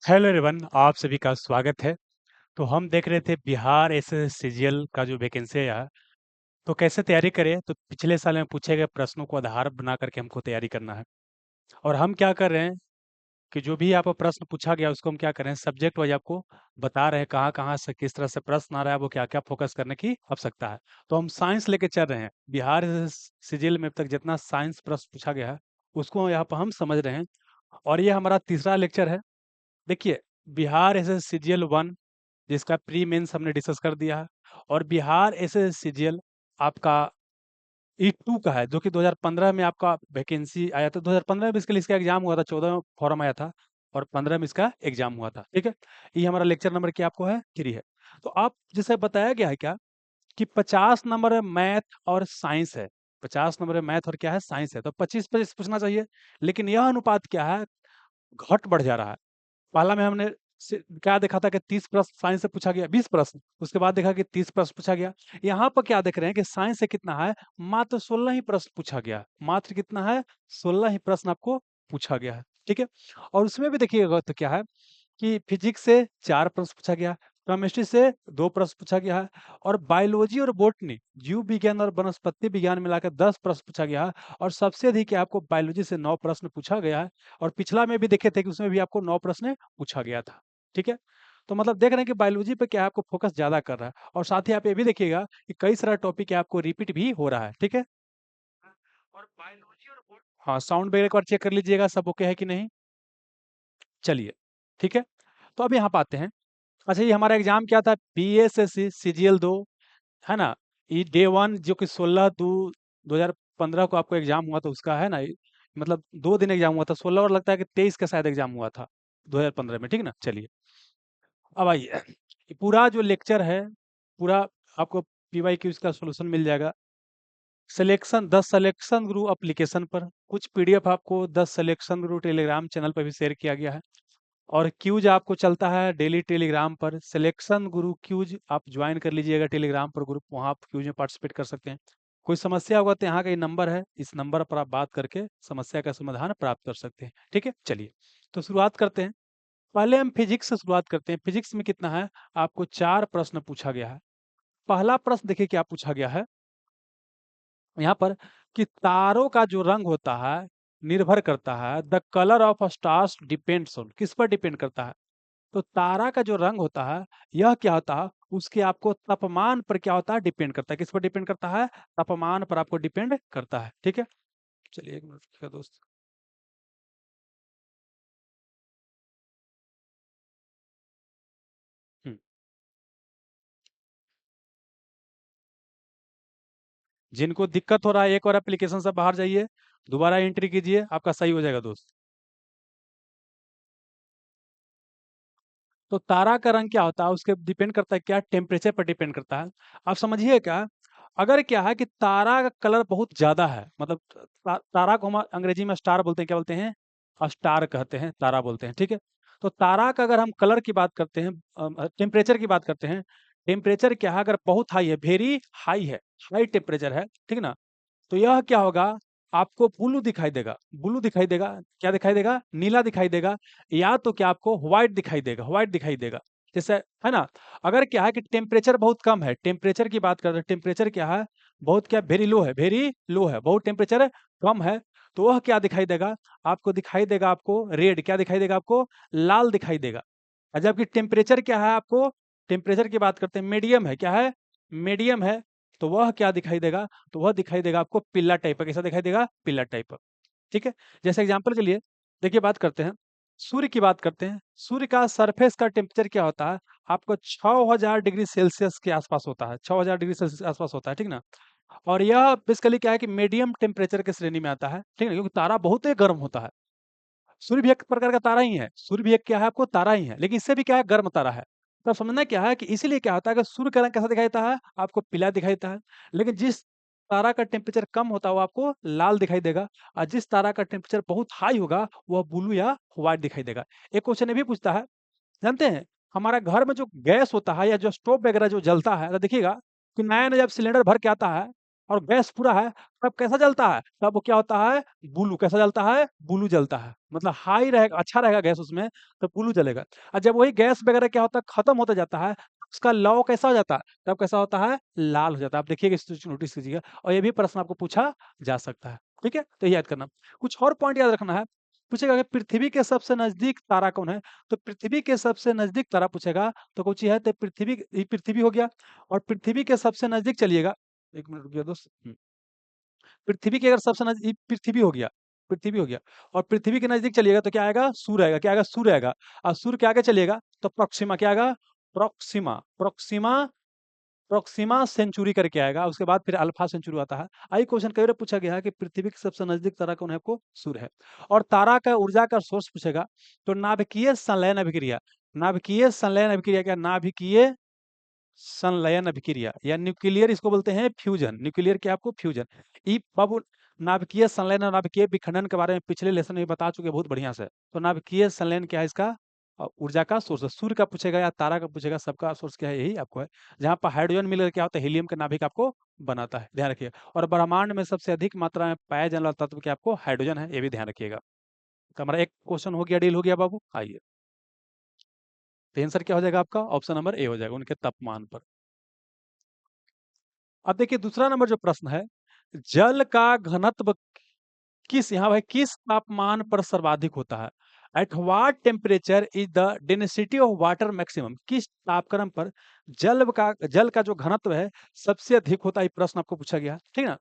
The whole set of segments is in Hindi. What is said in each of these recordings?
हेलो एवरीवन, आप सभी का स्वागत है। तो हम देख रहे थे बिहार एसएससीजीएल का जो वैकेंसी है, तो कैसे तैयारी करें। तो पिछले साल में पूछे गए प्रश्नों को आधार बना करके हमको तैयारी करना है। और हम क्या कर रहे हैं कि जो भी आपको प्रश्न पूछा गया उसको हम क्या कर रहे हैं, सब्जेक्ट वाइज आपको बता रहे हैं कहाँ कहाँ से किस तरह से प्रश्न आ रहा है, वो क्या क्या फोकस करने की आवश्यकता है। तो हम साइंस लेके चल रहे हैं। बिहार सीजीएल में अब तक जितना साइंस प्रश्न पूछा गया है उसको यहाँ पर हम समझ रहे हैं। और ये हमारा तीसरा लेक्चर है। देखिए, बिहार एसएससीजीएल 1 जिसका प्री मेंस हमने डिस्कस कर दिया है, और बिहार एसएससीजीएल आपका ई2 का है, जो कि 2015 में आपका वैकेंसी आया था। 2015 में बेसिकली इसका एग्जाम हुआ था, 14 में फॉर्म आया था और 15 में इसका एग्जाम हुआ था। ठीक है, ये हमारा लेक्चर नंबर क्या आपको है, 3 है। तो आप जैसे बताया गया है क्या कि 50 नंबर मैथ और साइंस है। 50 नंबर मैथ और क्या है, साइंस है, तो 25-25 पूछना चाहिए। लेकिन यह अनुपात क्या है, घट बढ़ जा रहा है। पहला में हमने क्या देखा था कि 30 प्रश्न साइंस से पूछा गया, 20 प्रश्न, उसके बाद देखा कि 30 प्रश्न पूछा गया। यहाँ पर क्या देख रहे हैं कि साइंस से कितना है, मात्र 16 ही प्रश्न पूछा गया। मात्र कितना है, 16 ही प्रश्न आपको पूछा गया है। ठीक है, और उसमें भी देखिएगा तो क्या है कि फिजिक्स से 4 प्रश्न पूछा गया, केमिस्ट्री से 2 प्रश्न पूछा गया है, और बायोलॉजी और बॉटनी, जीव विज्ञान और वनस्पति विज्ञान मिलाकर 10 प्रश्न पूछा गया है। और सबसे अधिक आपको बायोलॉजी से 9 प्रश्न पूछा गया है। और पिछला में भी देखे थे कि उसमें भी आपको 9 प्रश्न पूछा गया था। ठीक है, तो मतलब देख रहे हैं कि बायोलॉजी पे क्या है, आपको फोकस ज्यादा कर रहा है। और साथ ही आप ये भी देखिएगा कि कई सारा टॉपिक आपको रिपीट भी हो रहा है। ठीक है, और बायोलॉजी और हाँ, साउंड वगैरह एक बार चेक कर लीजिएगा सब ओके है कि नहीं। चलिए, ठीक है, तो अब यहाँ पे आते हैं। अच्छा, ये हमारा एग्जाम क्या था, बीएसएससी सीजीएल 2, है ना। ये डे 1 जो कि 16/2/2015 को आपको एग्जाम हुआ था, उसका है ना। मतलब 2 दिन एग्जाम हुआ था, 16 और लगता है कि 23 का शायद एग्जाम हुआ था 2015 में। ठीक ना, चलिए अब आइए। ये पूरा जो लेक्चर है, पूरा आपको पीवाईक्यूज का सॉल्यूशन मिल जाएगा। सिलेक्शन 10 सिलेक्शन गुरु एप्लीकेशन पर, कुछ पीडीएफ आपको 10 सिलेक्शन गुरु टेलीग्राम चैनल पर भी शेयर किया गया है। और क्यूज आपको चलता है डेली टेलीग्राम पर। सिलेक्शन गुरु क्यूज आप ज्वाइन कर लीजिएगा टेलीग्राम पर ग्रुप, वहाँ आप क्यूज में पार्टिसिपेट कर सकते हैं। कोई समस्या होगा तो यहाँ का ये नंबर है, इस नंबर पर आप बात करके समस्या का समाधान प्राप्त कर सकते हैं। ठीक है, चलिए तो शुरुआत करते हैं। पहले हम फिजिक्स से शुरुआत करते हैं। फिजिक्स में कितना है, आपको 4 प्रश्न पूछा गया है। पहला प्रश्न देखिए क्या पूछा गया है यहाँ पर, कि तारों का जो रंग होता है निर्भर करता है, the colour of stars depends on, किस पर डिपेंड करता है। तो तारा का जो रंग होता है, यह क्या होता है, उसके आपको तापमान पर क्या होता है, डिपेंड करता है। किस पर डिपेंड करता है, तापमान पर आपको डिपेंड करता है। ठीक है, चलिए एक मिनट रुकिएगा दोस्त। हम्म, जिनको दिक्कत हो रहा है एक और एप्लीकेशन से बाहर जाइए, दोबारा एंट्री कीजिए, आपका सही हो जाएगा दोस्त। तो तारा का रंग क्या होता है, उसके डिपेंड करता है क्या, टेम्परेचर पर डिपेंड करता है। आप समझिए क्या, अगर क्या है कि तारा का कलर बहुत ज्यादा है, मतलब तारा को हम अंग्रेजी में स्टार बोलते हैं, क्या बोलते हैं, स्टार कहते हैं, तारा बोलते हैं। ठीक है, तो तारा का अगर हम कलर की बात करते हैं, टेम्परेचर की बात करते हैं, टेम्परेचर क्या है, अगर बहुत हाई है, वेरी हाई है, हाई टेम्परेचर है, ठीक ना, तो यह क्या होगा, आपको ब्लू दिखाई देगा। ब्लू दिखाई देगा, क्या दिखाई देगा, नीला दिखाई देगा, या तो क्या आपको व्हाइट दिखाई देगा, व्हाइट दिखाई देगा, जैसे, है ना। अगर क्या है कि टेम्परेचर बहुत कम है, टेम्परेचर की बात करते हैं, टेम्परेचर क्या है, बहुत क्या, वेरी लो है, वेरी लो है, बहुत टेम्परेचर कम है, तो वह क्या दिखाई देगा, आपको दिखाई देगा, आपको रेड, क्या दिखाई देगा, आपको लाल दिखाई देगा। और जबकि टेम्परेचर क्या है, आपको टेम्परेचर की बात करते हैं, मीडियम है, क्या है, मीडियम है, तो वह क्या दिखाई देगा, तो वह दिखाई देगा आपको पीला टाइप का, कैसा दिखाई देगा, पीला टाइप का। ठीक है, जैसे एग्जांपल के लिए देखिए, बात करते हैं सूर्य की, बात करते हैं सूर्य का सरफेस का टेम्परेचर क्या होता है, आपको 6000 डिग्री सेल्सियस के आसपास होता है, 6000 डिग्री सेल्सियस के आसपास होता है। ठीक ना, और यह बेसिकली क्या है कि मीडियम टेम्परेचर के श्रेणी में आता है। ठीक है, क्योंकि तारा बहुत ही गर्म होता है। सूर्य भी एक प्रकार का तारा ही है, सूर्य भी एक क्या है, आपको तारा ही है, लेकिन इससे भी क्या है, गर्म तारा है। तो समझना क्या है कि इसीलिए क्या होता है कि सूर्य का रंग कैसा दिखाई देता है, आपको पीला दिखाई देता है। लेकिन जिस तारा का टेम्परेचर कम होता है वो आपको लाल दिखाई देगा, और जिस तारा का टेम्परेचर बहुत हाई होगा वह ब्लू या व्हाइट दिखाई देगा। एक क्वेश्चन ये भी पूछता है, जानते हैं, हमारा घर में जो गैस होता है या जो स्टोव वगैरह जो जलता है, तो देखिएगा कि नया नया जब सिलेंडर भर के आता है और गैस पूरा है, तब कैसा जलता है, तब वो क्या होता है, ब्लू, कैसा जलता है, ब्लू जलता है। मतलब हाई रहेगा, अच्छा रहेगा गैस उसमें, तो ब्लू जलेगा। और जब वही गैस वगैरह क्या होता है, खत्म होता जाता है, उसका लौ कैसा हो जाता है, तब कैसा होता है, लाल हो जाता है। आप देखिएगा, इस चीज़ को नोटिस कीजिएगा, और ये भी प्रश्न आपको पूछा जा सकता है। ठीक है? तो ये याद करना। कुछ और पॉइंट याद रखना है। पूछेगा कि पृथ्वी के सबसे नज़दीक तारा कौन है? तो पृथ्वी के सबसे नज़दीक तारा पूछेगा, तो कौन सी है? तो पृथ्वी, ये पृथ्वी हो गया। और पृथ्वी के सबसे नज़दीक चलिएगा, 1 मिनट रुकिए दोस्त। पृथ्वी के अगर सबसे नज़दीक, पृथ्वी हो गया, पृथ्वी हो गया। और पृथ्वी के नज़दीक चलिएगा तो क्या आएगा? सूर्य आएगा। क्या आएगा? सूर्य आएगा। और सूर्य के आगे चलिएगा तो प्रोक्सिमा क्या आएगा? प्रोक्सिमा, प्रोक्सिमा, प्रोक्सिमा सेंचुरी करके आएगा। उसके बाद फिर अल्फा सेंचुरी आता है। आई क्वेश्चन कई बार पूछा गया है कि पृथ्वी के सबसे नजदीक तारा कौन है? आपको सूर्य है। और तारा का ऊर्जा का सोर्स पूछेगा, तो नाभिकीय संलयन अभिक्रिया, नाभिकीय संलयन अभिक्रिया, क्या नाभिकीय संलयन अभिक्रिया या न्यूक्लियर, इसको बोलते हैं फ्यूजन। न्यूक्लियर क्या? आपको फ्यूजन। ई बाबू, नाभिकीय संलयन और नाभिकीय विखंडन के बारे में पिछले लेसन में बता चुके हैं बहुत बढ़िया से। तो नाभिकीय संलयन क्या है? इसका ऊर्जा का सोर्स है। सूर्य का पूछेगा या तारा का पूछेगा, सबका सोर्स क्या है? यही आपको है। जहाँ पर हाइड्रोजन मिलकर क्या होता है? हीलियम के नाभिक आपको बनाता है, ध्यान रखिएगा। और ब्रह्मांड में सबसे अधिक मात्रा में पाया जाने वाला तत्व क्या? आपको हाइड्रोजन है, ये भी ध्यान रखिएगा। तो हमारा एक क्वेश्चन हो गया, डील हो गया बाबू। आइए, तो आंसर क्या हो जाएगा आपका? ऑप्शन नंबर ए हो जाएगा, उनके तापमान पर। अब देखिए दूसरा नंबर जो प्रश्न है, जल का घनत्व किस, यहाँ भाई किस तापमान पर सर्वाधिक होता है? At what temperature is the density of water maximum? किस तापक्रम पर जल का जो घनत्व है सबसे अधिक होता है? ये प्रश्न आपको पूछा गया है, ठीक है ना?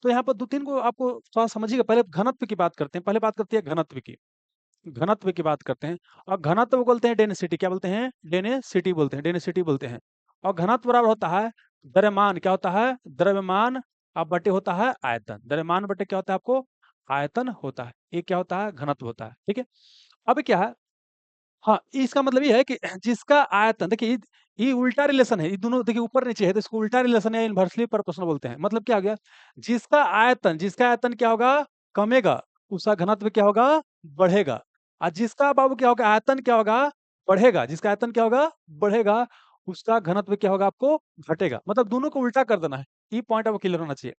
तो यहाँ पर दो तीन को आपको थोड़ा समझिएगा। पहले घनत्व की बात करते हैं, पहले बात करते हैं घनत्व की, घनत्व की बात करते हैं। और घनत्व बोलते हैं डेंसिटी, क्या बोलते हैं? डेंसिटी बोलते हैं, डेंसिटी बोलते हैं। और घनत्व बराबर होता है द्रव्यमान, क्या होता है? द्रव्यमान। अब बटे होता है आयतन, द्रव्यमान बटे क्या होता है? आपको आयतन होता है। ये क्या होता है? घनत्व होता है, ठीक है। अब क्या है, हाँ, इसका मतलब ये है कि जिसका आयतन, देखिए ये उल्टा रिलेशन है, ये दोनों देखिए ऊपर नीचे है, तो इसको उल्टा रिलेशन या इन्वर्सली प्रोपोर्शनल बोलते हैं। मतलब क्या हो गया? जिसका आयतन क्या होगा? कमेगा, उसका घनत्व क्या होगा? बढ़ेगा। और जिसका बाबू क्या होगा? आयतन क्या होगा? बढ़ेगा। जिसका आयतन क्या होगा? बढ़ेगा, उसका घनत्व क्या होगा? आपको घटेगा। मतलब दोनों को उल्टा कर देना है। ये पॉइंट आपको क्लियर होना चाहिए।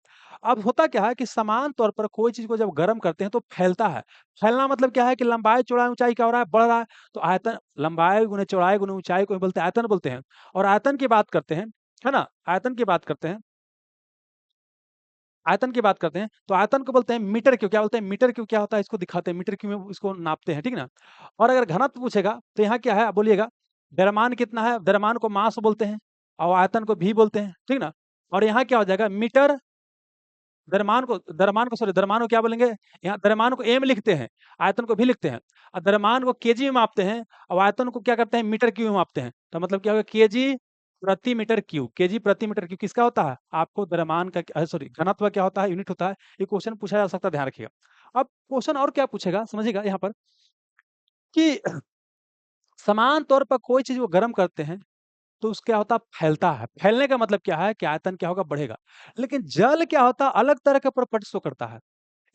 अब होता क्या है कि समान तौर पर कोई चीज को जब गर्म करते हैं तो फैलता है। फैलना मतलब क्या है कि लंबाई चौड़ाई ऊंचाई क्या हो रहा है? बढ़ रहा है। तो आयतन, लंबाई गुने चौड़ाई गुने ऊंचाई को बोलते हैं आयतन बोलते हैं। और आयतन की बात करते हैं, है ना? आयतन की बात करते हैं, आयतन की बात करते हैं, तो आयतन को बोलते हैं मीटर क्यूब। क्या बोलते हैं? Metre cube. क्या होता है? इसको दिखाते हैं, मीटर क्यूब में इसको नापते हैं, ठीक ना? और अगर घनत्व पूछेगा तो यहाँ क्या है? आप बोलिएगा। द्रव्यमान कितना है? द्रव्यमान को मास बोलते हैं, और आयतन को भी बोलते हैं, ठीक ना? और यहाँ क्या हो जाएगा? मीटर, द्रव्यमान को क्या बोलेंगे? यहाँ द्रव्यमान को एम लिखते हैं, आयतन को भी लिखते हैं। और द्रव्यमान को केजी में मापते हैं, और आयतन को क्या करते हैं? मीटर क्यूब में मापते हैं। तो मतलब क्या होगा? केजी प्रति मीटर क्यूब, केजी प्रति मीटर क्यूब किसका होता है? आपको द्रव्यमान का, सॉरी, घनत्व क्या होता है? यूनिट होता है। ये क्वेश्चन पूछा जा सकता है, ध्यान रखिएगा। अब क्वेश्चन और क्या पूछेगा, समझिएगा यहाँ पर कि समान तौर पर कोई चीज को गर्म करते हैं तो उसका क्या होता है? फैलता है। फैलने का मतलब क्या है? कि आयतन क्या होगा? बढ़ेगा। लेकिन जल क्या होता है? अलग तरह के प्रॉपर्टी शो करता है।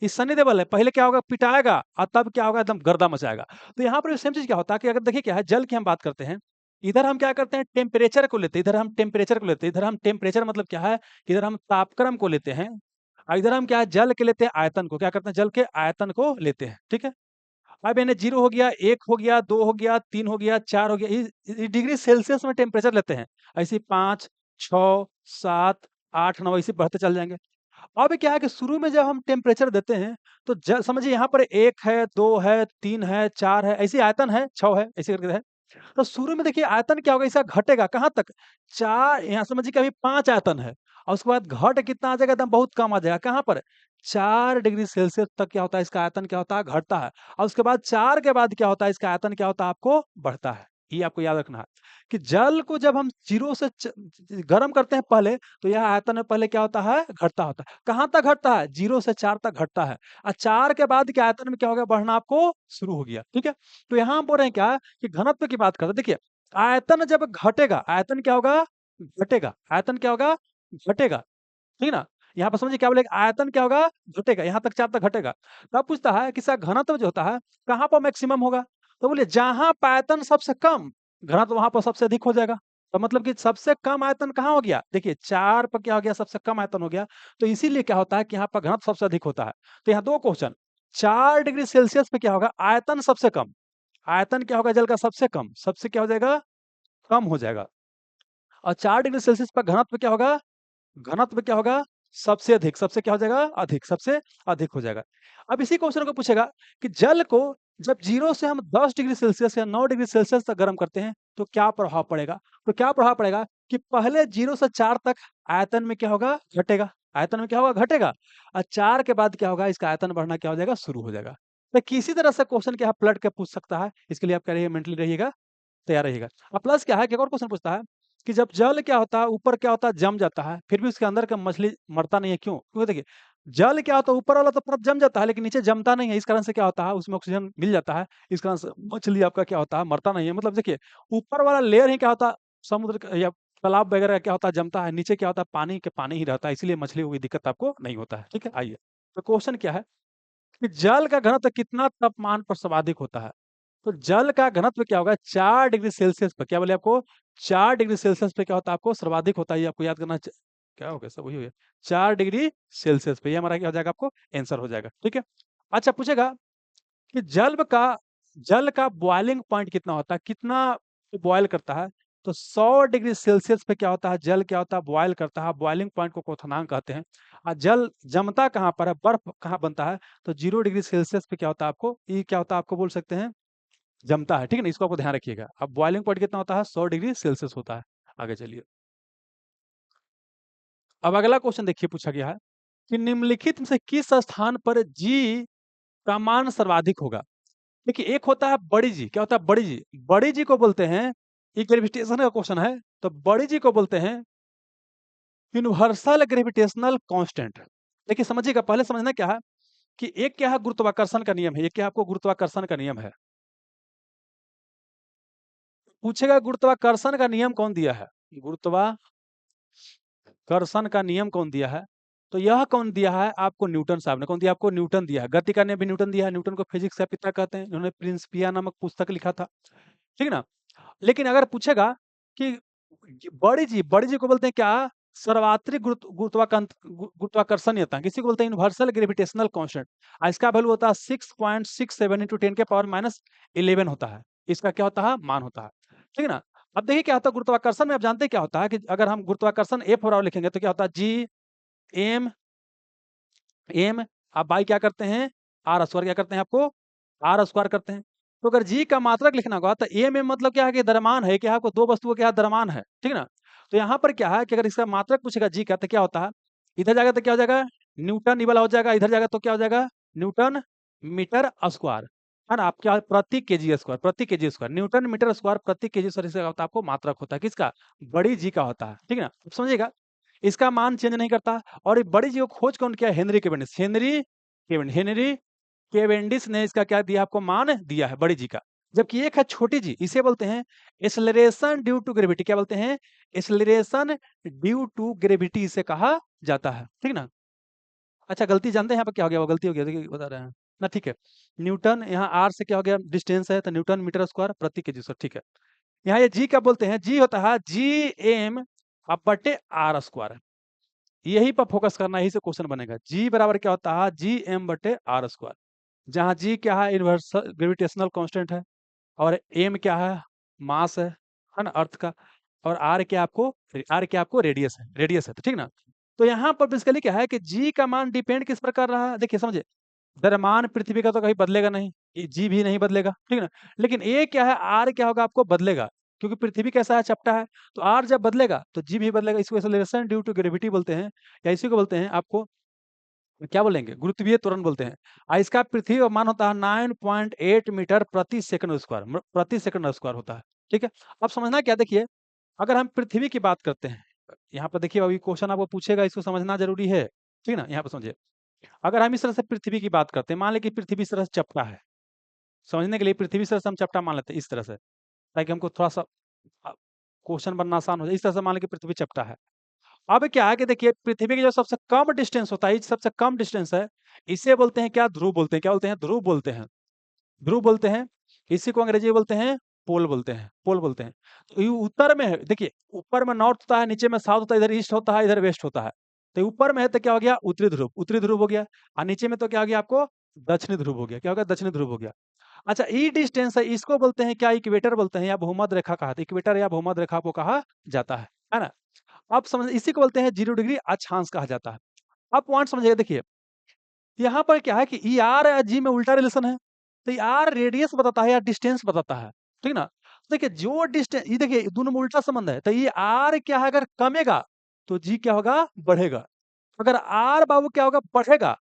ये सनी देओल है, पहले क्या होगा? पिटाएगा, और तब क्या होगा? एकदम गर्दा मचाएगा। तो यहाँ पर सेम चीज क्या होता है कि अगर देखिए क्या है, जल की हम बात करते हैं, इधर हम क्या करते हैं? टेम्परेचर को लेते हैं, इधर हम टेम्परेचर को लेते हैं, इधर हम टेम्परेचर मतलब क्या है कि इधर हम तापक्रम को लेते हैं, और इधर हम क्या है? जल के लेते हैं आयतन को। क्या करते हैं? जल के आयतन को लेते हैं, ठीक है। अब यानी 0 हो गया, 1 हो गया, 2 हो गया, 3 हो गया, 4 हो गया, ये डिग्री सेल्सियस में टेम्परेचर लेते हैं। ऐसे 5, 6, 7, 8, 9 ऐसे बढ़ते चल जाएंगे। अब क्या है कि शुरू में जब हम टेम्परेचर देते हैं, तो समझिए यहाँ पर 1 है, 2 है, 3 है, 4 है, ऐसे आयतन है, 6 है, ऐसे करके है। तो शुरू में देखिए आयतन क्या होगा? ऐसा घटेगा कहाँ तक? 4, यहाँ समझिए कि अभी 5 आयतन है, और उसके बाद घट कितना आ जाएगा? एकदम बहुत कम आ जाएगा। कहाँ पर? 4 डिग्री सेल्सियस तक क्या होता है? इसका आयतन क्या होता है? घटता है। और उसके बाद 4 के बाद क्या होता है? इसका आयतन क्या होता है? आपको बढ़ता है। ये आपको याद रखना है कि जल को जब हम 0 से गर्म करते हैं पहले, तो यह आयतन में पहले क्या होता है? घटता होता है। कहाँ तक घटता है? 0 से 4 तक घटता है। और 4 के बाद के आयतन में क्या हो गया? बढ़ना आपको शुरू हो गया, ठीक है। तो यहाँ हम बोल रहे हैं क्या कि घनत्व की बात करते हैं। देखिए आयतन जब घटेगा, आयतन क्या होगा? घटेगा। आयतन क्या होगा? घटेगा, ठीक है ना? यहाँ पर समझिए क्या बोले? आयतन क्या होगा? घटेगा। यहाँ तक 4 तक घटेगा। तो अब पूछता है कि इसका घनत्व जो होता है कहाँ पर मैक्सिमम होगा? तो बोलिए जहाँ पर आयतन सबसे कम, घनत्व वहां पर सबसे अधिक हो जाएगा। तो मतलब कि सबसे कम आयतन कहाँ हो गया? देखिए 4 पर क्या हो गया? सबसे कम आयतन हो गया। तो इसीलिए क्या होता है कि यहाँ पर घनत्व सबसे अधिक होता है। तो यहाँ 2 क्वेश्चन, 4 डिग्री सेल्सियस पे क्या होगा, आयतन सबसे कम, आयतन क्या होगा जल का सबसे कम, सबसे क्या हो जाएगा, कम हो जाएगा। और 4 डिग्री सेल्सियस पर घनत्व क्या होगा, घनत्व क्या होगा, सबसे अधिक, सबसे क्या हो जाएगा, अधिक, सबसे अधिक हो जाएगा। अब इसी क्वेश्चन को पूछेगा कि जल को जब 0 से हम 10 डिग्री सेल्सियस या 9 डिग्री सेल्सियस तक गर्म करते हैं तो क्या प्रभाव पड़ेगा? तो क्या प्रभाव पड़ेगा कि पहले 0 से 4 तक आयतन में क्या होगा, घटेगा, आयतन में क्या होगा, घटेगा। और 4 के बाद क्या होगा, इसका आयतन बढ़ना क्या हो जाएगा, शुरू हो जाएगा। तो किसी तरह से क्वेश्चन क्या है, पलट के पूछ सकता है, इसके लिए आप क्या रहिए, मेंटली रहिएगा, तैयार रहिएगा। अब प्लस क्या है कि एक और क्वेश्चन पूछता है कि जब जल क्या होता है, ऊपर क्या होता है, जम जाता है, फिर भी उसके अंदर का मछली मरता नहीं है, क्यों? क्योंकि देखिए, जल क्या होता है, ऊपर वाला तो परत जम जाता है, लेकिन नीचे जमता नहीं है, इस कारण से क्या होता है, उसमें ऑक्सीजन मिल जाता है, इस कारण से मछली आपका क्या होता है, मरता नहीं है। मतलब देखिए, ऊपर वाला लेयर ही क्या होता है, समुद्र का या तालाब वगैरह का क्या होता है, जमता है, नीचे क्या होता है, पानी के पानी ही रहता है, इसलिए मछली को कोई दिक्कत आपको नहीं होता है। ठीक है, आइए, तो क्वेश्चन क्या है कि जल का घनत्व कितना तापमान पर सर्वाधिक होता है? तो जल का घनत्व क्या होगा, 4 डिग्री सेल्सियस पर, क्या बोले आपको, 4 डिग्री सेल्सियस पे क्या होता है, आपको सर्वाधिक होता है, ये आपको याद करना क्या हो गया, सब वही हो गया, 4 डिग्री सेल्सियस पे, ये हमारा क्या हो जाएगा, आपको आंसर हो जाएगा। ठीक है, अच्छा पूछेगा कि जल का बॉइलिंग पॉइंट कितना होता है, कितना बॉयल करता है? तो 100 डिग्री सेल्सियस पे क्या होता है, जल क्या होता है, बॉयल करता है, बॉइलिंग पॉइंट को क्वथनांक कहते हैं। और जल जमता कहाँ पर है, बर्फ कहाँ बनता है, तो 0 डिग्री सेल्सियस पे क्या होता है, आपको ये क्या होता है, आपको बोल सकते हैं, जमता है। ठीक है ना, इसको आपको ध्यान रखिएगा। अब बॉइलिंग पॉइंट कितना होता है, 100 डिग्री सेल्सियस होता है। आगे चलिए, अब अगला क्वेश्चन देखिए, पूछा गया है कि निम्नलिखित में से किस स्थान पर जी का मान सर्वाधिक होगा? देखिए, एक होता है बड़ी जी, क्या होता है, बड़ी जी, बड़ी जी को बोलते हैं, ये ग्रेविटेशन का क्वेश्चन है, तो बड़ी जी को बोलते हैं यूनिवर्सल ग्रेविटेशनल कांस्टेंट। देखिए समझिएगा, पहले समझना क्या है कि एक क्या है, गुरुत्वाकर्षण का नियम है, एक क्या आपको गुरुत्वाकर्षण का नियम है। पूछेगा गुरुत्वाकर्षण का नियम कौन दिया है, गुरुत्वाकर्षण का नियम कौन दिया है? तो यह कौन दिया है, आपको न्यूटन साहब ने। कौन दिया आपको, न्यूटन दिया है। गति का नियम भी न्यूटन दिया है, न्यूटन को फिजिक्स का पिता कहते हैं, उन्होंने प्रिंसिपिया नामक पुस्तक लिखा था। ठीक है ना। लेकिन अगर पूछेगा कि बड़ी जी को बोलते हैं क्या, सर्वात्रिक गुरुत्वाकर्षणीयता, किसी को बोलते हैं यूनिवर्सल ग्रेविटेशनल कांस्टेंट। इसका वैल्यू होता है 6.67 × 10⁻11 होता है, इसका क्या होता है, मान होता है। ठीक है ना। अब देखिए क्या होता है गुरुत्वाकर्षण में, आप जानते हैं क्या होता है कि अगर हम गुरुत्वाकर्षण एफ बराबर लिखेंगे तो क्या होता है, जी एम एम, आप बाई क्या करते हैं, आर स्क्वायर क्या करते हैं, आपको आर स्क्वायर करते हैं। तो अगर जी का मात्रक लिखना होगा तो ए में मतलब क्या है कि द्रव्यमान है, क्या आपको दो वस्तुओं क्या द्रव्यमान है। ठीक है ना। तो यहाँ पर क्या है कि अगर इसका मात्रक पूछेगा जी का, तो क्या होता है, इधर जाएगा तो क्या हो जाएगा, न्यूटन, ये वाला हो जाएगा, इधर जाएगा तो क्या हो जाएगा, न्यूटन मीटर स्क्वायर, है ना। आप क्या, प्रति केजी स्क्वायर, प्रति KG square, newton metre square प्रति केजी स्क्वायर, इसका होता है आपको मात्रक होता है, किसका, बड़ी जी का होता है। ठीक है ना, अब समझिएगा, इसका मान चेंज नहीं करता। और ये बड़ी जी को खोज कौन किया, हेनरी केवेंडिश, हेनरी केवेंडिश ने इसका क्या दिया, आपको मान दिया है बड़ी जी का। जबकि एक है छोटी जी, इसे बोलते हैं एक्सेलरेशन ड्यू टू ग्रेविटी, क्या बोलते हैं, एक्सेलरेशन ड्यू टू ग्रेविटी इसे कहा जाता है। ठीक ना। अच्छा गलती जानते हैं यहाँ पर क्या हो गया, वो गलती हो गया, देखिए बता रहे हैं ना। ठीक है, न्यूटन यहाँ आर से क्या हो गया, डिस्टेंस है, तो न्यूटन मीटर स्क्वायर प्रति केजी स्क्वायर। ठीक है, यहाँ ये जी क्या बोलते हैं, जी होता है जी एम अब बटे आर स्क्वायर। यही पर फोकस करना, यही से क्वेश्चन बनेगा। जी बराबर क्या होता है, जी एम बटे आर स्क्वायर, जहाँ जी क्या है, यूनिवर्सल ग्रेविटेशनल कांस्टेंट है, और एम क्या है, मास है ना, अर्थ का, और आर क्या आपको रेडियस है, तो ठीक ना। तो यहाँ पर बेसिकली क्या है कि जी का मान डिपेंड किस पर कर रहा है, देखिए समझे, द्रव्यमान पृथ्वी का तो कहीं बदलेगा नहीं, ये जी भी नहीं बदलेगा, ठीक है ना। लेकिन ये क्या है, आर क्या होगा, आपको बदलेगा, क्योंकि पृथ्वी कैसा है, चपटा है। तो आर जब बदलेगा तो जी भी बदलेगा, इसको एक्सेलरेशन ड्यू टू ग्रेविटी बोलते हैं, या इसी को बोलते हैं आपको क्या बोलेंगे, गुरुत्वीय त्वरण बोलते हैं। इसका पृथ्वी का मान होता है 9.8 मीटर प्रति सेकंड स्क्वायर, प्रति सेकंड स्क्वायर होता है। ठीक है, अब समझना क्या, देखिए अगर हम पृथ्वी की बात करते हैं, यहाँ पर देखिए अभी क्वेश्चन आपको पूछेगा, इसको समझना जरूरी है। ठीक है ना, यहाँ पर समझिए, अगर हम इस तरह से पृथ्वी की बात करते हैं, मान लें कि पृथ्वी इस तरह से चपटा है, समझने के लिए पृथ्वी से हम चपटा मान लेते हैं इस तरह से, ताकि हमको थोड़ा सा क्वेश्चन बनना आसान हो जाए। इस तरह से मान लें कि पृथ्वी चपटा है। अब क्या है कि देखिए पृथ्वी के जो सबसे कम डिस्टेंस होता है, ये सबसे कम डिस्टेंस है, इसे बोलते हैं क्या, ध्रुव बोलते हैं, क्या बोलते हैं, ध्रुव बोलते हैं, ध्रुव बोलते हैं। इसी को अंग्रेजी में बोलते हैं पोल बोलते हैं, पोल बोलते हैं। तो ये उत्तर में है, देखिए ऊपर में नॉर्थ होता है, नीचे में साउथ होता है, इधर ईस्ट होता है, इधर वेस्ट होता है। तो ऊपर में है तो क्या हो गया, उत्तरी ध्रुव, उत्तरी ध्रुव हो गया, और नीचे में तो क्या हो गया आपको दक्षिणी ध्रुव हो गया, क्या होगा, दक्षिणी ध्रुव हो गया। अच्छा, ई डिस्टेंस है, इसको बोलते हैं क्या, इक्वेटर बोलते हैं या भूमध्य रेखा कहा, तो इक्वेटर या भूमध्य रेखा को कहा जाता है ना। अब समझ, इसी को बोलते हैं 0 डिग्री अक्षांश कहा जाता है। अब पॉइंट समझिएगा, देखिए यहाँ पर क्या है कि ई आर और जी में उल्टा रिलेशन है। तो ई आर रेडियस बताता है या डिस्टेंस बताता है, ठीक ना। तो देखिए जो डिस्टेंस, ये देखिए दोनों में उल्टा संबंध है, तो ये आर क्या है, अगर कमेगा तो जी क्या होगा, बढ़ेगा। अगर आर बाबू क्या होगा, बढ़ेगा,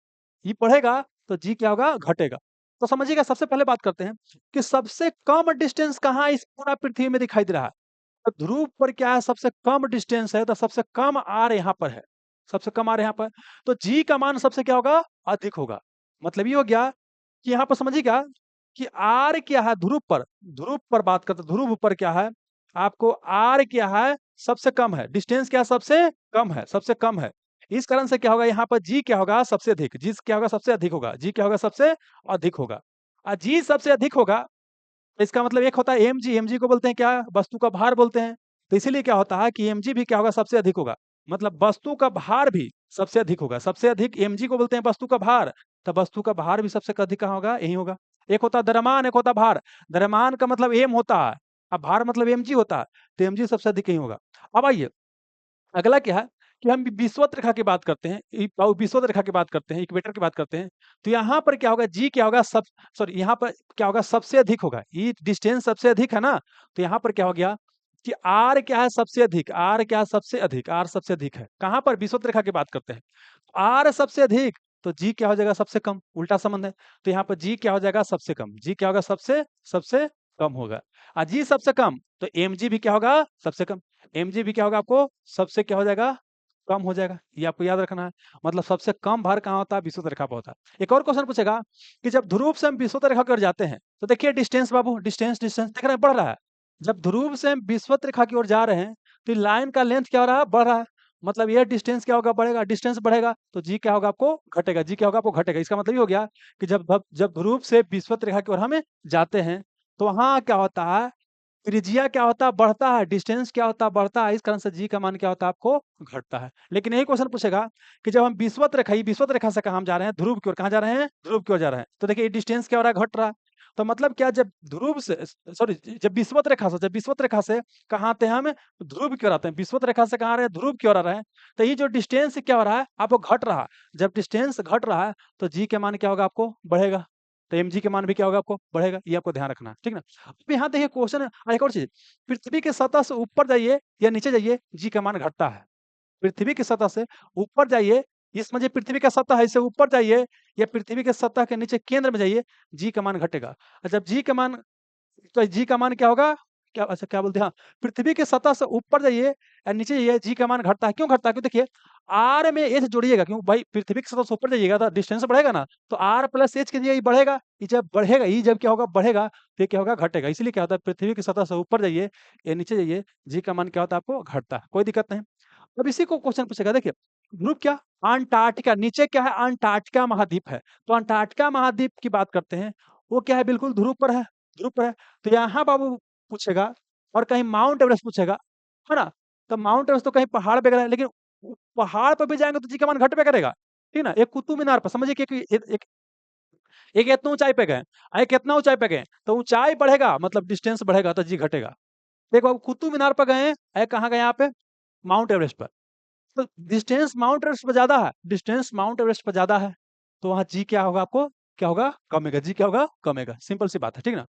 ये बढ़ेगा, तो जी क्या होगा, घटेगा। तो समझिएगा, सबसे पहले बात करते हैं कि सबसे कम डिस्टेंस कहाँ इस पूरा पृथ्वी में दिखाई दे रहा है। तो ध्रुव पर क्या है, सबसे कम डिस्टेंस है, तो सबसे कम आर यहाँ पर है, सबसे कम आर यहाँ पर। तो जी का मान सबसे क्या होगा, अधिक होगा। मतलब ये हो गया कि यहाँ पर समझिए क्या, कि आर क्या है ध्रुव पर, ध्रुव पर बात करते, ध्रुव पर क्या है, आपको आर क्या है, सबसे कम है, डिस्टेंस क्या है, सबसे कम है, सबसे कम है। इस कारण से क्या होगा, यहाँ पर जी क्या होगा, सबसे अधिक, जी क्या होगा, सबसे अधिक होगा, जी क्या होगा, सबसे अधिक होगा। और जी सबसे अधिक होगा, तो इसका मतलब एक होता है एमजी, एमजी को बोलते हैं क्या, वस्तु का भार बोलते हैं। तो इसीलिए क्या होता है कि एमजी भी क्या होगा, सबसे अधिक होगा। मतलब वस्तु का भार भी सबसे अधिक होगा, सबसे अधिक एमजी को बोलते हैं वस्तु का भार। तो वस्तु का भार भी सबसे अधिक कहाँ होगा, यही होगा। एक होता है द्रव्यमान, एक होता है भार। द्रव्यमान का मतलब एम होता है, अब भार मतलब एमजी होता है, तो एमजी सबसे अधिक यही होगा। अब आइए, अगला क्या है कि हम विषुवत रेखा की बात करते हैं, विषुवत रेखा की बात करते हैं, इक्वेटर की बात करते हैं। तो यहाँ पर क्या होगा, जी क्या होगा, सब, सॉरी यहाँ पर क्या होगा, सबसे अधिक होगा, ये डिस्टेंस सबसे अधिक है ना। तो यहाँ पर क्या हो गया कि आर क्या है, सबसे अधिक, आर क्या है, सबसे अधिक, आर सबसे अधिक है। कहाँ पर, विषुवत रेखा की बात करते हैं, आर सबसे अधिक, तो जी क्या हो जाएगा, सबसे कम, उल्टा संबंध है। तो यहाँ पर जी क्या हो जाएगा, सबसे कम, जी क्या होगा, सबसे सबसे कम होगा। और जी सबसे कम, तो एम जी भी क्या होगा, सबसे कम, एम जी भी क्या होगा, आपको सबसे क्या हो जाएगा, कम हो जाएगा। ये आपको याद रखना है। मतलब सबसे कम भार कहाँ होता है, विषुवत रेखा पर होता है। एक और क्वेश्चन पूछेगा कि जब ध्रुव से हम विषुवत रेखा की ओर जाते हैं, तो देखिए डिस्टेंस बाबू, डिस्टेंस डिस्टेंस देख रहे हैं, बढ़ रहा है। जब ध्रुव से हम विषुवत रेखा की ओर जा रहे हैं, तो लाइन का लेंथ क्या हो रहा है, बढ़ रहा है। मतलब ये डिस्टेंस क्या होगा, बढ़ेगा, डिस्टेंस बढ़ेगा, तो जी क्या होगा, आपको घटेगा, जी क्या होगा, आपको घटेगा। इसका मतलब ये हो गया कि जब जब ध्रुव से विषुवत रेखा की ओर हमें जाते हैं, तो वहां क्या होता है, त्रिज्या क्या होता है, बढ़ता है, डिस्टेंस क्या होता है, बढ़ता है। इस कारण से जी का मान क्या होता है, आपको घटता है। लेकिन यही क्वेश्चन पूछेगा कि जब हम विषुवत रेखा, ये विषुवत रेखा से कहाँ हम जा रहे हैं, ध्रुव की ओर, कहाँ जा रहे हैं, ध्रुव की ओर जा रहे हैं, तो देखिए डिस्टेंस क्या हो रहा है, घट रहा है। तो मतलब क्या, जब ध्रुव से, सॉरी, जब विषुवत रेखा से, जब विषुवत रेखा से कहाँ आते हैं हम, ध्रुव की ओर आते हैं, विषुवत रेखा से कहाँ आ रहे हैं, ध्रुव की ओर आ रहे हैं। तो ये जो डिस्टेंस क्या हो रहा है, आपको घट रहा है। जब डिस्टेंस घट रहा है, तो जी के मान क्या होगा, आपको बढ़ेगा। तो एम जी के मान भी क्या होगा, आपको बढ़ेगा। ये आपको ध्यान रखना है, ठीक ना। अब यहाँ देखिए क्वेश्चन, एक और चीज, पृथ्वी की सतह से ऊपर जाइए या नीचे जाइए, जी का मान घटता है। पृथ्वी की सतह से ऊपर जाइए, ये समझिए पृथ्वी का सतह है, इससे ऊपर जाइए या पृथ्वी के सतह के नीचे केंद्र में जाइए, जी का मान घटेगा। और जब जी का मान, तो जी का मान क्या होगा, क्या, अच्छा क्या बोलते हैं, हाँ, पृथ्वी की सतह से ऊपर जाइए और नीचे जाइए, जी का मान घटता है। क्यों घटता है, क्यों, देखिए आर में एच जोड़िएगा, क्यों भाई, पृथ्वी की सतह से ऊपर जाइएगा तो डिस्टेंस बढ़ेगा ना, तो आर प्लस एच के लिए बढ़ेगा। ये जब बढ़ेगा, ये जब क्या होगा, बढ़ेगा, तो ये क्या होगा, घटेगा। इसलिए क्या होता है, पृथ्वी की सतह से ऊपर जाइए या नीचे जाइए, जी का मान क्या होता है, आपको घटता है, कोई दिक्कत नहीं। अब इसी को क्वेश्चन पूछेगा, देखिए ध्रुव क्या, अंटार्कटिका, नीचे क्या है, अंटार्कटिका महाद्वीप है। तो अंटार्कटिका महाद्वीप की बात करते हैं, वो क्या है, बिल्कुल ध्रुव पर है, ध्रुव पर है। तो यहाँ बाबू पूछेगा, और कहीं माउंट एवरेस्ट पूछेगा, है ना। तो माउंट एवरेस्ट तो कहीं पहाड़ पे है, लेकिन पहाड़ पर भी जाएंगे तो जी का मान घट पे करेगा, ठीक ना। एक कुतुब मीनार पर समझिए कि एक इतना ऊंचाई पे गए, एक कितना ऊंचाई पे गए, तो ऊंचाई बढ़ेगा मतलब डिस्टेंस बढ़ेगा, तो जी घटेगा। एक बाबू कुतुब मीनार पर गए, कहाँ गए, यहाँ पे माउंट एवरेस्ट पर, तो डिस्टेंस माउंट एवरेस्ट पर ज्यादा है, डिस्टेंस माउंट एवरेस्ट पर ज्यादा है, तो वहां जी क्या होगा, आपको क्या होगा, कमेगा, जी क्या होगा, कमेगा, सिंपल सी बात है, ठीक ना।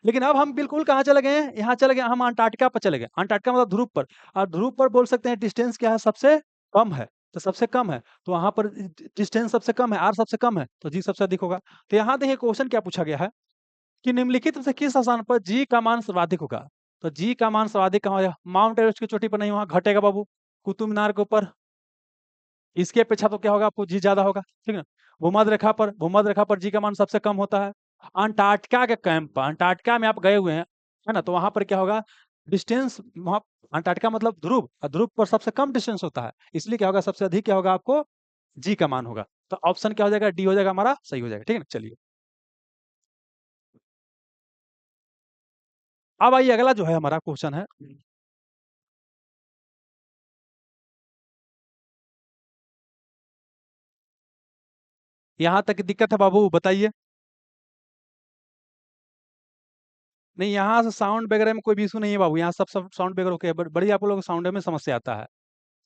लेकिन अब हम बिल्कुल कहाँ चले गए हैं, यहाँ चले गए, हम अंटार्कटिका पर चले गए, अंटार्कटिका मतलब ध्रुव पर। और ध्रुव पर बोल सकते हैं डिस्टेंस क्या है, सबसे कम है, तो सबसे कम है, तो वहां पर डिस्टेंस सबसे कम है, आर सबसे कम है, तो जी सबसे अधिक होगा। तो यहाँ देखिए क्वेश्चन क्या पूछा गया है कि निम्नलिखित में से किस स्थान पर जी का मान सर्वाधिक होगा। तो जी का मान सर्वाधिक कहाँ होगा, माउंट एवरेस्ट की चोटी पर नहीं, वहां घटेगा बाबू, कुतुब मीनार के ऊपर, इसके अपेक्षा तो क्या होगा, आपको जी ज्यादा होगा, ठीक है। भूमध्य रेखा पर जी का मान सबसे कम होता है। अंटार्कटिका के कैंप, अंटार्कटिका में आप गए हुए हैं, है ना, तो वहां पर क्या होगा, डिस्टेंस वहां, अंटार्कटिका मतलब ध्रुव, और ध्रुव पर सबसे कम डिस्टेंस होता है, इसलिए क्या होगा, सबसे अधिक क्या होगा, आपको जी का मान होगा। तो ऑप्शन क्या हो जाएगा, डी हो जाएगा, हमारा सही हो जाएगा, ठीक है ना। चलिए अब आइए, अगला जो है हमारा क्वेश्चन है, यहाँ तक दिक्कत है बाबू, बताइए। नहीं, यहाँ से साउंड वगैरह में कोई भी इशू नहीं है बाबू, यहाँ सब साउंड वगैरह ओके है, बड़ी आप लोगों को साउंड में समस्या आता है,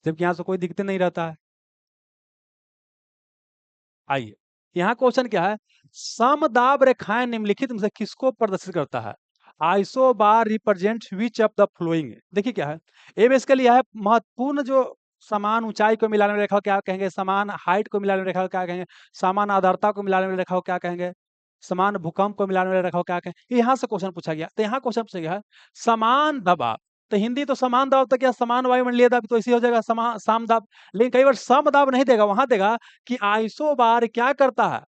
जबकि यहाँ से कोई दिक्कत नहीं रहता है। आइए, यहाँ क्वेश्चन क्या है, समदाब रेखाएं निम्नलिखित में से किसको प्रदर्शित करता है? Iso bar represent which of the flowing. देखिए क्या है, ए बेसिकली यह है महत्वपूर्ण जो समान ऊंचाई को मिलाने वाली रेखा को क्या कहेंगे, समान हाइट को मिलाने वाली रेखा को क्या कहेंगे, समान आर्द्रता को मिलाने वाली रेखा को क्या कहेंगे, समान भूकंप को मिलाने वाली रेखा को क्या कहेंगे। यहाँ से क्वेश्चन पूछा गया, तो यहाँ क्वेश्चन पूछा गया है समान दबाव। तो हिंदी तो समान दाब, तो क्या समान वायुमंडलीय दाब, तो इसी हो जाएगा समान साम दाब। लेकिन कई बार सम दाब नहीं देगा, वहां देगा कि आइसो बार क्या करता है,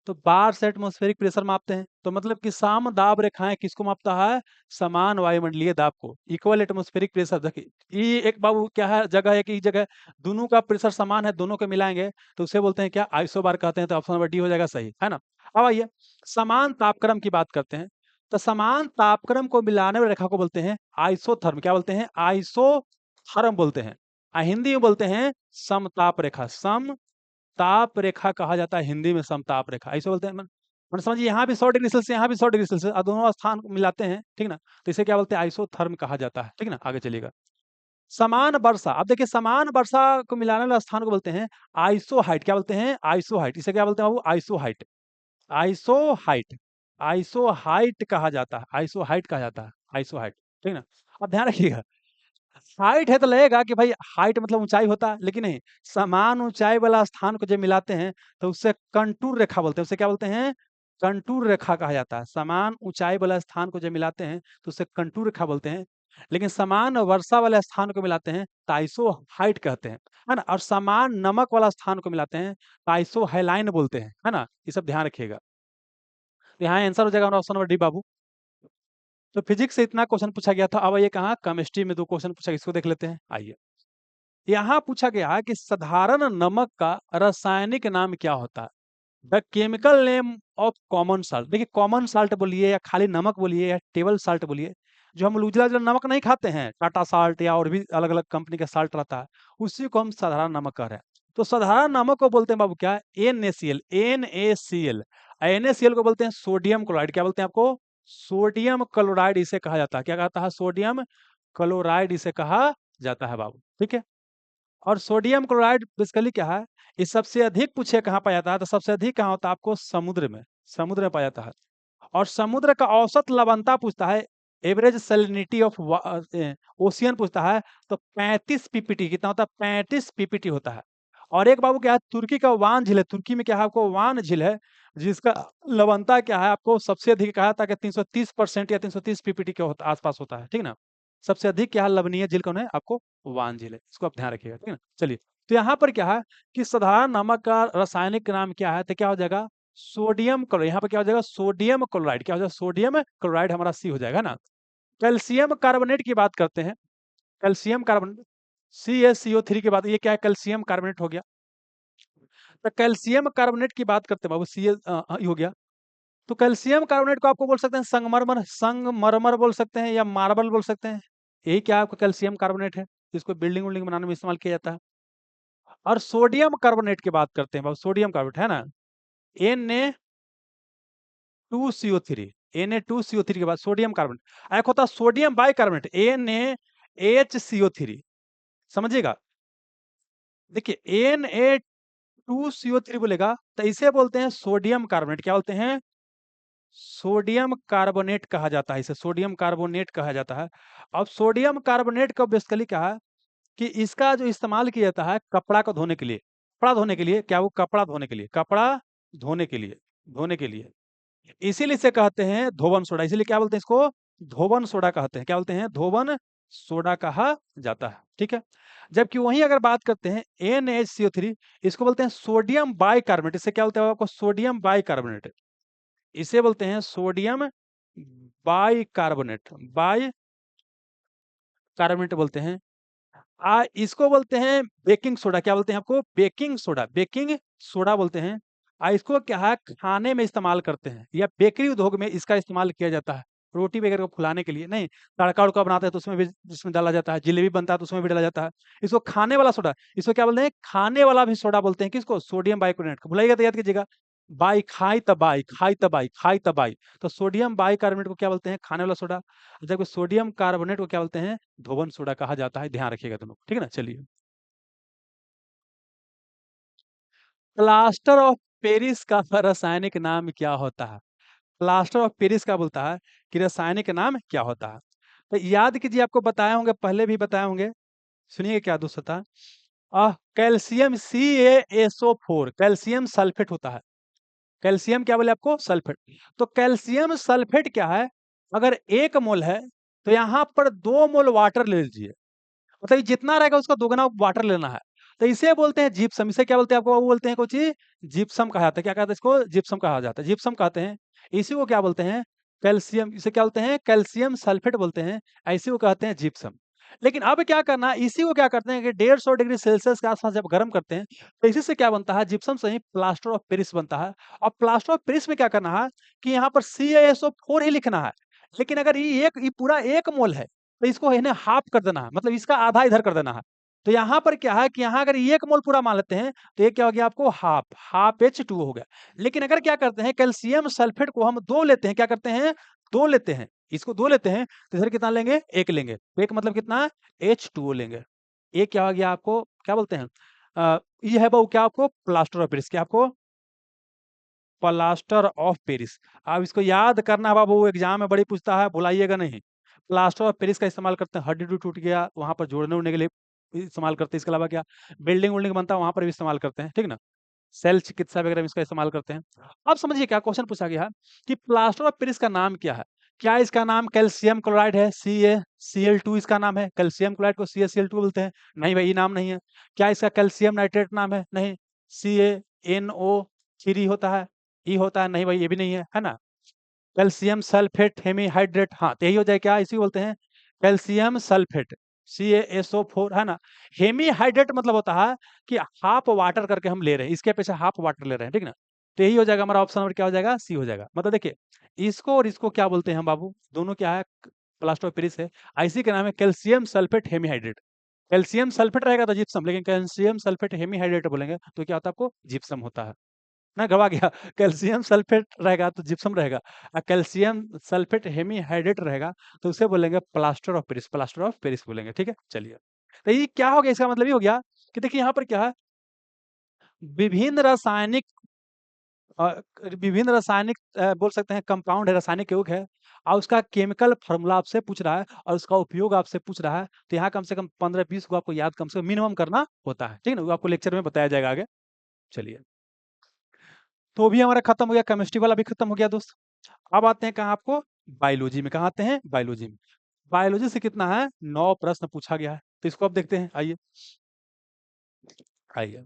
तो बार से एटमॉस्फेरिक प्रेशर मापते हैं, तो मतलब कि साम दाब रेखाएं किसको मापता है, समान वायुमंडलीय दाब को, इक्वल एटमॉस्फेरिक प्रेशर। देखिए ये एक बाबू क्या है, जगह है कि जगह दोनों का प्रेशर समान है, दोनों को मिलाएंगे तो उसे बोलते हैं क्या, आइसो बार कहते हैं। तो ऑप्शन नंबर डी हो जाएगा सही, है ना। अब आइए समान तापक्रम की बात करते हैं, तो समान तापक्रम को मिलाने वाली रेखा को बोलते हैं आइसोथर्म। क्या बोलते हैं, आइसोथर्म बोलते हैं। हिंदी में बोलते हैं समताप रेखा, सम ताप रेखा कहा जाता है हिंदी में, समताप रेखा ऐसे बोलते हैं। मैंने समझिए यहाँ भी 100 डिग्री सेल्सियस, यहाँ भी 100 डिग्री सेल्सियस, और दोनों स्थान को मिलाते हैं, ठीक ना, तो इसे क्या बोलते हैं, आइसोथर्म कहा जाता है, ठीक ना। आगे चलिएगा, समान वर्षा। अब देखिए समान वर्षा को मिलाने वाले स्थान को बोलते हैं आइसो हाइट। क्या बोलते हैं, आइसो हाइट। इसे क्या बोलते हैं बाबू, isohyet, isohyet, isohyet कहा जाता है, आइसो हाइट कहा जाता है, आइसो हाइट, ठीक ना। अब ध्यान रखिएगा, हाइट है तो लगेगा कि भाई हाइट मतलब ऊंचाई होता है, लेकिन नहीं, समान ऊंचाई वाला स्थान को जब मिलाते हैं तो उससे कंटूर रेखा बोलते हैं, उसे क्या बोलते हैं, कंटूर रेखा कहा जाता है। समान ऊंचाई वाला स्थान को जब मिलाते हैं तो उसे कंटूर रेखा बोलते हैं, लेकिन समान वर्षा वाले स्थान को मिलाते हैं तो आइसो हाइट कहते हैं, है ना। और समान नमक वाला स्थान को मिलाते हैं तो आइसो हाइलाइन बोलते हैं, है ना। ये सब ध्यान रखिएगा। तो यहाँ आंसर हो जाएगा ऑप्शन नंबर डी बाबू। तो फिजिक्स से इतना क्वेश्चन पूछा गया था, अब ये कहा केमिस्ट्री में 2 क्वेश्चन पूछा, इसको देख लेते हैं। आइए, यहाँ पूछा गया है कि साधारण नमक का रासायनिक नाम क्या होता है, the chemical name of common salt. देखिए कॉमन साल्ट बोलिए या खाली नमक बोलिए या टेबल साल्ट बोलिए, जो हम उजला उजला नमक नहीं खाते हैं, टाटा साल्ट या और भी अलग अलग कंपनी का साल्ट रहता है, उसी को हम साधारण नमक कह रहे हैं। तो साधारण नमक को बोलते हैं बाबू क्या, NaCl, NaCl। NaCl को बोलते हैं सोडियम क्लोराइड। क्या बोलते हैं आपको, सोडियम क्लोराइड इसे कहा जाता है। क्या कहता है, सोडियम क्लोराइड इसे कहा जाता है बाबू, ठीक है। और सोडियम क्लोराइड बेसिकली क्या है, ये सबसे अधिक पूछे कहाँ पाया जाता है, तो सबसे अधिक कहाँ होता है आपको, समुद्र में, समुद्र में पाया जाता है। और समुद्र का औसत लवणता पूछता है, एवरेज सैलिनिटी ऑफ ओशियन पूछता है, तो 35 ppt कितना होता है, 35 ppt होता है। और एक बाबू क्या है, तुर्की का वान झील है, तुर्की में क्या है आपको, वान झील है, जिसका लवणता क्या है आपको सबसे अधिक कहा था कि 330% या 330 ppt के आसपास होता है, ठीक ना। सबसे अधिक क्या है लवणीय झील कौन है आपको, वान झील है, इसको आप ध्यान रखिएगा, ठीक है ना। चलिए, तो यहाँ पर क्या है कि साधारण नमक का रासायनिक नाम क्या है, तो क्या हो जाएगा, सोडियम क्लोराइड। यहाँ पर क्या हो जाएगा, सोडियम क्लोराइड। क्या हो जाएगा, सोडियम क्लोराइड हमारा सी हो जाएगा ना। कैल्शियम कार्बोनेट की बात करते हैं, कैल्शियम कार्बोनेट, CaCO3 के बाद ये क्या है, कैल्शियम कार्बोनेट हो गया। तो कैल्शियम कार्बोनेट की बात करते हैं बाबू, ये हो गया। तो कैल्शियम कार्बोनेट को आपको बोल सकते हैं संगमरमर, संगमरमर बोल सकते हैं या मार्बल बोल सकते हैं। यही क्या आपका कैल्शियम कार्बोनेट है, जिसको बिल्डिंग विल्डिंग बनाने में इस्तेमाल किया जाता है। और सोडियम कार्बोनेट की बात करते हैं बाबू, सोडियम कार्बोनेट है ना, Na2CO3, Na2CO3 के बाद सोडियम कार्बोनेट। एक होता है सोडियम बाइकार्बोनेट, NaHCO3, समझिएगा। देखिए Na2CO3 बोलेगा तो इसे बोलते हैं सोडियम कार्बोनेट। क्या बोलते हैं, सोडियम कार्बोनेट कहा जाता है, इसे सोडियम कार्बोनेट कहा जाता है। अब सोडियम कार्बोनेट का बेसिकली क्या है कि इसका जो इस्तेमाल किया जाता है कपड़ा को धोने के लिए, कपड़ा धोने के लिए, क्या वो कपड़ा धोने के लिए, कपड़ा धोने के लिए, धोने के लिए, इसीलिए इसे कहते हैं धोवन सोडा। इसीलिए क्या बोलते हैं इसको, धोवन सोडा कहते हैं। क्या बोलते हैं, धोवन सोडा कहा जाता है, ठीक है। जबकि वहीं अगर बात करते हैं NaHCO3, इसको बोलते हैं सोडियम बाइकार्बोनेट। इसे क्या बोलते हैं आपको, सोडियम बाइकार्बोनेट, इसे बोलते हैं सोडियम बाइकार्बोनेट, बाइकार्बोनेट बोलते हैं। इसको बोलते हैं बेकिंग सोडा। क्या बोलते हैं आपको, बेकिंग सोडा, बेकिंग सोडा बोलते हैं। इसको क्या है खाने में इस्तेमाल करते हैं या बेकरी उद्योग में इसका इस्तेमाल किया जाता है। रोटी वगैरह को फुलाने के लिए नहीं, तड़का उड़का बनाते हैं तो उसमें भी इसमें डाला जाता है, जलेबी बनता है तो उसमें भी डाला जाता है। इसको खाने वाला सोडा, इसको क्या बोलते हैं, खाने वाला भी सोडा बोलते हैं, किसको, सोडियम बाइकार्बोनेट। भुलाइएगा तो याद कीजिएगा, बाई खाई तबाई, खाई तबाई, खाई तबाई, तो सोडियम बाइकार्बोनेट को क्या बोलते हैं, खाने वाला सोडा, जबकि सोडियम कार्बोनेट को क्या बोलते हैं, धोवन सोडा कहा जाता है। ध्यान रखिएगा दोनों, ठीक है ना। चलिए, प्लास्टर ऑफ पेरिस का रासायनिक नाम क्या होता है? प्लास्टर ऑफ पेरिस का बोलता है कि रासायनिक नाम क्या होता है? तो याद कीजिए, आपको बताए होंगे, पहले भी बताए होंगे। सुनिए क्या दोस्त होता है, कैल्शियम CaSO4, कैल्शियम सल्फेट होता है। कैल्शियम क्या बोले आपको, सल्फेट। तो कैल्शियम सल्फेट क्या है, अगर 1 मोल है तो यहाँ पर 2 मोल वाटर ले लीजिए, मतलब ये जितना रहेगा उसका दोगुना वाटर लेना है। तो इसे बोलते हैं जिप्सम। इसे क्या बोलते हैं, आपको वो बोलते हैं कुछ, जिप्सम कहा जाता है। क्या कहते हैं इसको, जिप्सम कहा जाता है, जिप्सम कहते हैं। इसी को क्या बोलते हैं, कैल्शियम, इसे क्या बोलते हैं, कैल्शियम सल्फेट बोलते हैं। ऐसे को कहते हैं जिप्सम। लेकिन अब क्या करना है, इसी को क्या करते हैं कि 150 डिग्री सेल्सियस के आसपास जब गर्म करते हैं तो इसी से क्या बनता है, जिप्सम से ही प्लास्टर ऑफ पेरिस बनता है। और प्लास्टर ऑफ पेरिस में क्या करना है कि यहाँ पर CaSO4 ही लिखना है। लेकिन अगर ये पूरा 1 मोल है तो इसको इन्हें हाफ कर देना है, मतलब इसका आधा इधर कर देना है। तो यहाँ पर क्या है कि यहाँ अगर 1 मोल पूरा मान लेते हैं तो ये क्या हो गया आपको, हाफ, हाफ H2O हो गया। लेकिन अगर क्या करते हैं, कैल्शियम सल्फेट को हम 2 लेते हैं, क्या करते हैं, 2 लेते हैं, इसको 2 लेते हैं, तो इधर कितना लेंगे, 1 लेंगे। तो 1 मतलब कितना, H2O लेंगे। ये क्या हो गया आपको, क्या बोलते हैं, ये है वो क्या आपको, प्लास्टर ऑफ पेरिस। क्या आपको, प्लास्टर ऑफ पेरिस। अब इसको याद करना है बाबू, एग्जाम में बड़ी पूछता है, भुलाइएगा नहीं। प्लास्टर ऑफ पेरिस का इस्तेमाल करते हैं, हड्डी टूट गया वहां पर जोड़ने उड़ने के लिए इस्तेमाल करते हैं। इसके अलावा क्या, बिल्डिंग विल्डिंग बनता है वहां पर भी इस्तेमाल करते हैं, ठीक ना। सेल चिकित्सा वगैरह में इसका इस्तेमाल करते हैं। अब समझिए क्या क्वेश्चन पूछा गया है कि प्लास्टर ऑफ पेरिस का नाम क्या है। क्या इसका नाम कैल्शियम क्लोराइड है, CaCl2 इसका नाम है, कैल्शियम क्लोराइड को CaCl2 बोलते हैं, नहीं भाई ये नाम नहीं है। क्या इसका कैल्शियम नाइट्रेट नाम है, नहीं, CaNO3 होता है, ई होता है, नहीं भाई ये भी नहीं है ना। कैल्शियम सल्फेट हेमीहाइड्रेट, हाँ तो यही हो जाए, क्या इसी बोलते हैं, कैल्शियम सल्फेट, CaSO4 है ना। हेमीहाइड्रेट मतलब होता है कि हाफ वाटर करके हम ले रहे हैं, इसके अपेक्षा हाफ वाटर ले रहे हैं, ठीक ना। तो यही हो जाएगा हमारा ऑप्शन नंबर, क्या हो जाएगा, सी हो जाएगा। मतलब देखिए, इसको और इसको क्या बोलते हैं हम बाबू, दोनों क्या है, प्लास्टर ऑफ पेरिस है। इसी का नाम है calcium sulphate hemihydrate. Calcium sulphate रहेगा तो जिप्सम, लेकिन कैल्शियम सल्फेट हेमीहाइड्रेट बोलेंगे तो क्या होता है आपको, जिप्सम होता है ना, गवा गया। कैल्शियम सल्फेट रहेगा तो जिप्सम रहेगा, और कैल्शियम सल्फेट हेमीहाइड्रेट रहेगा तो उसे बोलेंगे plaster of Paris, plaster of Paris बोलेंगे, ठीक है। चलिए, तो ये क्या हो गया, इसका मतलब ये हो गया कि देखिए यहाँ पर क्या है, विभिन्न रासायनिक विभिन्न रासायनिक बोल सकते हैं कंपाउंड है, रासायनिक यौगिक है, और उसका केमिकल फॉर्मूला आपसे पूछ रहा है और उसका उपयोग आपसे पूछ रहा है। तो यहाँ कम से कम 15-20 को आपको याद कम से कम मिनिमम करना होता है, ठीक है ना, वो आपको लेक्चर में बताया जाएगा आगे। चलिए, तो भी हमारा खत्म हो गया, केमिस्ट्री वाला भी खत्म हो गया दोस्त। अब आते हैं कहाँ आपको, बायोलॉजी में। कहाँ आते हैं, बायोलॉजी में। बायोलॉजी से कितना है, 9 प्रश्न पूछा गया है, तो इसको अब देखते हैं। आइए, आइए,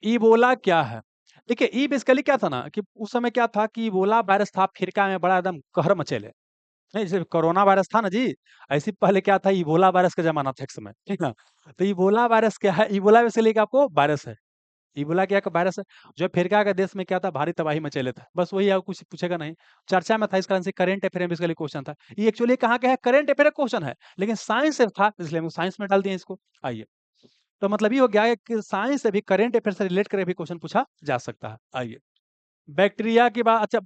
इबोला क्या है। देखिए, ई बेसिकली क्या था ना कि उस समय क्या था कि इबोला वायरस था, अफ्रीका में बड़ा एकदम कहर मचेले। नहीं, जैसे कोरोना वायरस था ना जी, ऐसे पहले क्या था, इबोला वायरस का जमाना था एक समय, ठीक ना। तो इबोला वायरस क्या है, इबोला बेसिकली क्या आपको वायरस है। इबोला क्या का वायरस है, जो अफ्रीका के देश में क्या था, भारी तबाही मचेले था, बस वही है, कुछ पूछेगा नहीं। चर्चा में था, इस कारण से करंट अफेयर में इसका क्वेश्चन था। ये एक्चुअली कहाँ का है, करंट अफेयर क्वेश्चन है, लेकिन साइंस से था इसलिए हम साइंस में डाल दिए इसको। आइए, तो मतलब ये हो गया है कि साइंस से भी करंट अफेयर से रिलेट करके भी क्वेश्चन पूछा जा सकता है। आइए, बैक्टीरिया की बात, अच्छा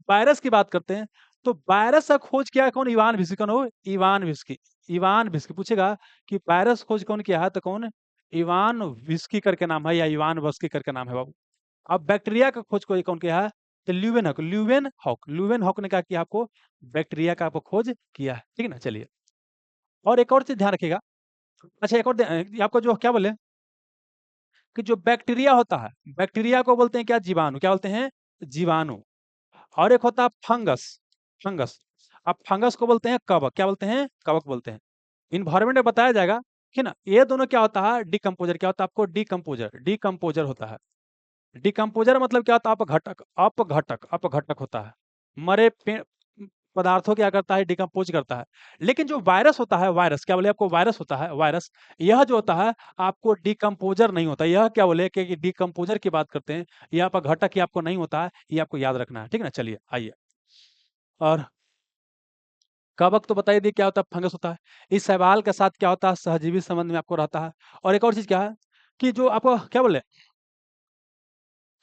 वायरस की बात करते हैं। तो वायरस का खोज किया है कौन, इवान विस्की। कौन हो, इवान विस्की। इवान विस्की पूछेगा कि वायरस खोज कौन किया है, तो कौन, इवान विस्की करके नाम है, या इवान वस्की करके नाम है बाबू। अब बैक्टीरिया का खोज कोई कौन किया है, तो Leeuwenhoek, Leeuwenhoek, Leeuwenhoek ने क्या किया आपको, बैक्टीरिया का आपको खोज किया है, ठीक है ना। चलिए, और एक और चीज ध्यान रखिएगा। अच्छा, एक और ये आपको जो क्या बोले कि जो बैक्टीरिया होता है, बैक्टीरिया को बोलते हैं क्या, जीवाणु। क्या बोलते हैं, जीवाणु। और एक होता है फंगस, फंगस। अब फंगस को बोलते हैं कवक। क्या बोलते हैं, कवक बोलते हैं। इन्वायरमेंट में बताया जाएगा कि ना, ये दोनों क्या होता है, डिकम्पोजर। क्या होता है आपको, डिकम्पोजर, डिकम्पोजर होता है। डिकम्पोजर मतलब क्या होता है, अपघटक, अपघटक, अपघटक होता है। मरे पदार्थों क्या करता है, डिकम्पोज करता है। लेकिन जो वायरस होता है, वायरस क्या बोले आपको, वायरस होता है, वायरस, यह जो होता है आपको डिकम्पोजर नहीं होता। यह क्या बोले कि डिकम्पोजर की बात करते हैं, यह अपघटक ही आपको नहीं होता है, ये आपको याद रखना है, ठीक है ना। चलिए, आइए, और कवक तो बता ही दी क्या होता है, फंगस होता है। इस शैवाल के साथ क्या होता है, सहजीवी संबंध में आपको रहता है। और एक और चीज क्या है कि जो आपको क्या बोले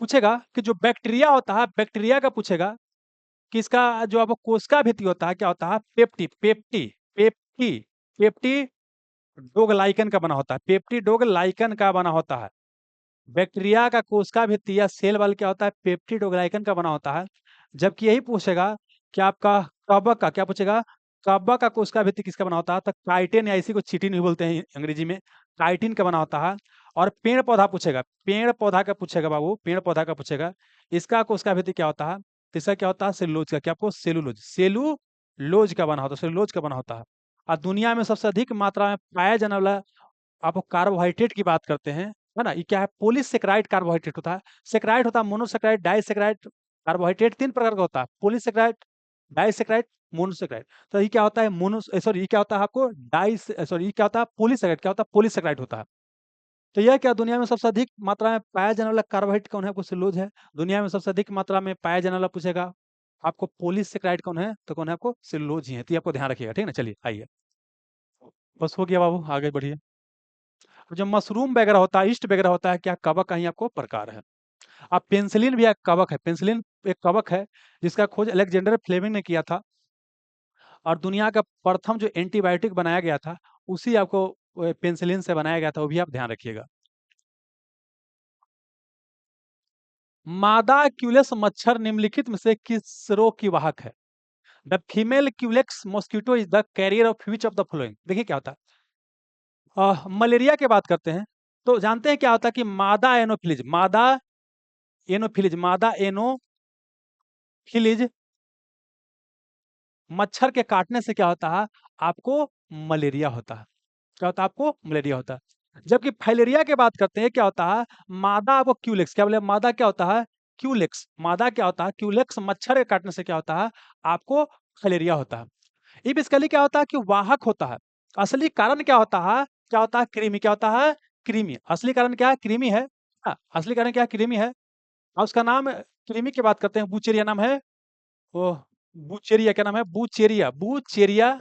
पूछेगा कि जो बैक्टीरिया होता है, बैक्टीरिया का पूछेगा कि इसका जो आपको कोशिका भित्ति होता है क्या होता है, पेप्टी पेप्टी पेप्टी पेप्टी डोग लाइकन का बना होता है, पेप्टी डोग लाइकन का बना होता है। बैक्टीरिया का कोशिका भित्ति या सेल वाल क्या होता है, पेप्टिड ऑर्गेनाइजन का बना होता है। जबकि यही पूछेगा कि आपका कवक का क्या पूछेगा, कवक का कोशिका भित्ति किसका बना होता है, तो काइटिन या इसी को चिटिन भी बोलते हैं अंग्रेजी में, काइटिन का बना होता है। और पेड़ पौधा पूछेगा, पेड़ पौधा का पूछेगा बाबू, पेड़ पौधा का पूछेगा, इसका कोशिका भित्ति क्या होता है, तो इसका क्या होता है, सेलुलोज का, क्या आपको सेलुलोज, सेलुलोज का बना होता है, सेलुलोज का बना होता है। और दुनिया में सबसे अधिक मात्रा में पाया जाने वाला आप कार्बोहाइड्रेट की बात करते हैं, है ना, ये क्या है, पॉलीसेकेराइड कार्बोहाइड्रेट होता है। सेकेराइड होता है मोनोसेकेराइड, डाइसेकेराइड। कार्बोहाइड्रेट तीन प्रकार का होता है, पॉलीसेकेराइड, डाइसेकेराइड, मोनोसेकेराइड। तो ये क्या होता है, मोनो सॉरी ये क्या होता है आपको डाइस सॉरी ये क्या होता है, पॉलीसेकेराइड, क्या होता है, पॉलीसेकेराइड होता है। तो यह क्या दुनिया में सबसे अधिक मात्रा में पाया जाने वाला कार्बोहाइड्रेट कौन है, आपको सेलुलोज है। दुनिया में सबसे अधिक मात्रा में पाया जाने वाला पूछेगा आपको पॉलीसेकेराइड कौन है, तो कौन है आपको सेलुलोज ही है। तो ये आपको ध्यान रखिएगा, ठीक है ना। चलिए आइए, बस हो गया बाबू, आगे बढ़िए। जो मशरूम वगैरह होता है, ईस्ट वगैरह होता है, क्या कवक का ही आपको प्रकार है। अब पेंसिलिन भी एक कवक है, पेंसिलिन एक कवक है जिसका खोज अलेक्जेंडर फ्लेमिंग ने किया था। और दुनिया का प्रथम जो एंटीबायोटिक बनाया गया था उसी आपको पेंसिलिन से बनाया गया था, वो भी आप ध्यान रखिएगा। मादा क्यूलेक्स मच्छर निम्नलिखित में से किस रोग की वाहक है। The female Culex mosquito is the carrier of which of the following. देखिए क्या होता है, मलेरिया की बात करते हैं तो जानते हैं क्या होता है कि मादा एनोफिलिज, मादा एनोफिलिज मच्छर के काटने से क्या होता है, आपको मलेरिया होता है। क्या होता है, आपको मलेरिया होता है। जबकि फाइलेरिया की बात करते हैं क्या होता है, मादा आपको क्यूलेक्स, क्या बोले मादा क्या होता है, क्यूलेक्स, मादा क्या होता है, क्यूलेक्स मच्छर के काटने से क्या होता है, आपको फाइलेरिया होता है। ये बेसिकली क्या होता है कि वाहक होता है। असली कारण क्या होता है कृमि, क्या होता है कृमि। असली कारण क्या है, कृमि है। हाँ, असली कारण क्या है, कृमि है। और उसका नाम कृमि की बात करते हैं, बुचेरिया नाम है। वो बुचेरिया, क्या नाम है, बुचेरिया, बुचेरिया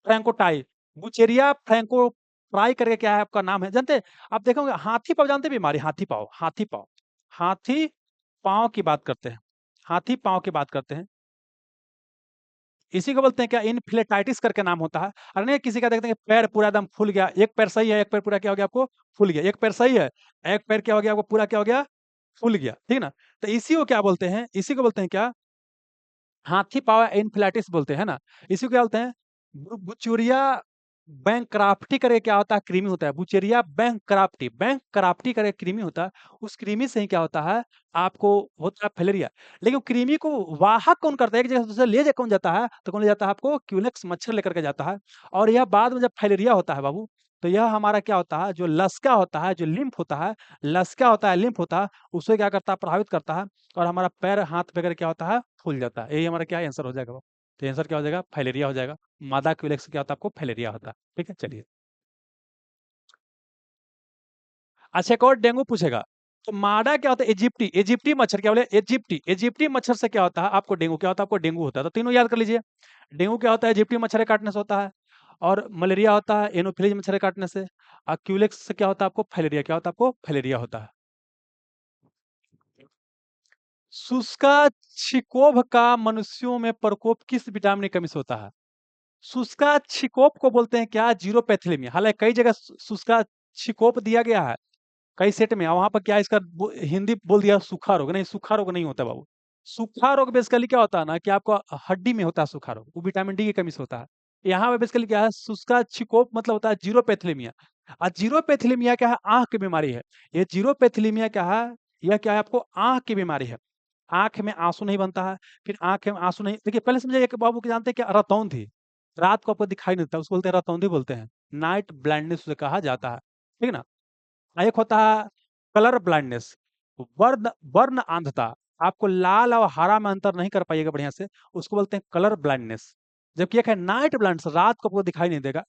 फ्रैंकोटाई, बुचेरिया फ्रैंकोटाई करके क्या है आपका नाम है, जानते हैं। आप देखोगे हाथी पाँव, जानते हैं बीमारी, हाथी पाँव, हाथी पाँव, हाथी पाँव की बात करते हैं, हाथी पाँव की बात करते हैं। इसी को बोलते हैं क्या, इनफ्लेटाइटिस करके नाम होता है। अरे नहीं, किसी का देखते हैं पैर पूरा एकदम फूल गया, एक पैर सही है, एक पैर पूरा क्या हो गया आपको फूल गया, एक पैर सही है, एक पैर क्या हो गया आपको पूरा क्या हो गया, फूल गया, ठीक है ना। तो इसी को क्या बोलते हैं, इसी को बोलते हैं क्या, हाथी पाँव इन्फ्लेटिस बोलते हैं ना। इसी को क्या बोलते हैं, बुचूरिया बैंक्राफ्टी करके क्या होता है, कृमि होता है। बुचेरिया बैंक्राफ्टी, बैंक्राफ्टी करके कृमि होता है। उस कृमि से ही क्या होता है, आपको होता है फैलेरिया। लेकिन कृमि को वाहक कौन करता है, एक जगह से दूसरे ले जा कौन जाता है, तो कौन ले जाता है, आपको क्यूलेक्स मच्छर लेकर के जाता है। और यह बाद में जब फैलेरिया होता है बाबू, तो यह हमारा क्या होता है, जो लसका होता है, जो लिम्फ होता है, लसका होता है, लिम्फ होता है, उसे क्या करता है, प्रभावित करता है। और हमारा पैर हाथ वगैरह क्या होता है, फूल जाता है। यही हमारा क्या आंसर हो जाएगा। तो आंसर क्या हो जाएगा, फाइलेरिया हो जाएगा। मादा क्यूलेक्स क्या होता है, आपको फाइलेरिया होता है। ठीक है, चलिए। अच्छा, एक और डेंगू पूछेगा। तो मादा क्या होता है, इजिप्टी, इजिप्टी मच्छर, क्या बोले इजिप्टी, इजिप्टी मच्छर से क्या होता है आपको डेंगू, क्या होता है आपको डेंगू होता है। तो तीनों याद कर लीजिए। डेंगू क्या होता है, इजिप्टी मच्छर के काटने से होता है। और मलेरिया होता है एनोफिलीज मच्छर के काटने से। और क्यूलेक्स से क्या होता है आपको फाइलेरिया, क्या होता है आपको फाइलेरिया होता है। शुष्का छिकोभ का मनुष्यों में प्रकोप किस विटामिन की कमी से होता है। शुष्का छिकोप को बोलते हैं क्या, जीरोपैथिलीमिया। हालांकि कई जगह शुष्का छिकोप दिया गया है, कई सेट में, वहां पर क्या है, इसका हिंदी बोल दिया सूखा रोग। नहीं, सूखा रोग नहीं होता बाबू। सूखा रोग बेसिकली क्या होता है ना, कि आपको हड्डी में होता है सूखा रोग, वो विटामिन डी की कमी से होता है। यहाँ पे बेसिकली क्या है, शुष्का छिकोप मतलब होता है जीरोपैथिलीमिया। और जीरोपैथिलीमिया क्या है, आंख की बीमारी है। ये जीरोपैथिलीमिया क्या है, यह क्या है, आपको आंख की बीमारी है। आंख में आंसू नहीं बनता है। फिर आंख में आंसू नहीं, देखिए पहले समझिए, एक बाबू के जानते हैं क्या, रतौंधी, रात को आपको दिखाई नहीं देता, उसको बोलते हैं रतौंधी बोलते हैं। नाइट ब्लाइंडनेस उसे कहा जाता है, ठीक है ना। एक होता है कलर ब्लाइंडनेस, वर्ण वर्ण अंधता। आपको लाल और हरा में अंतर नहीं कर पाइएगा बढ़िया से, उसको बोलते हैं कलर ब्लाइंडनेस। जबकि एक है नाइट ब्लाइंडनेस, रात को आपको दिखाई नहीं देगा।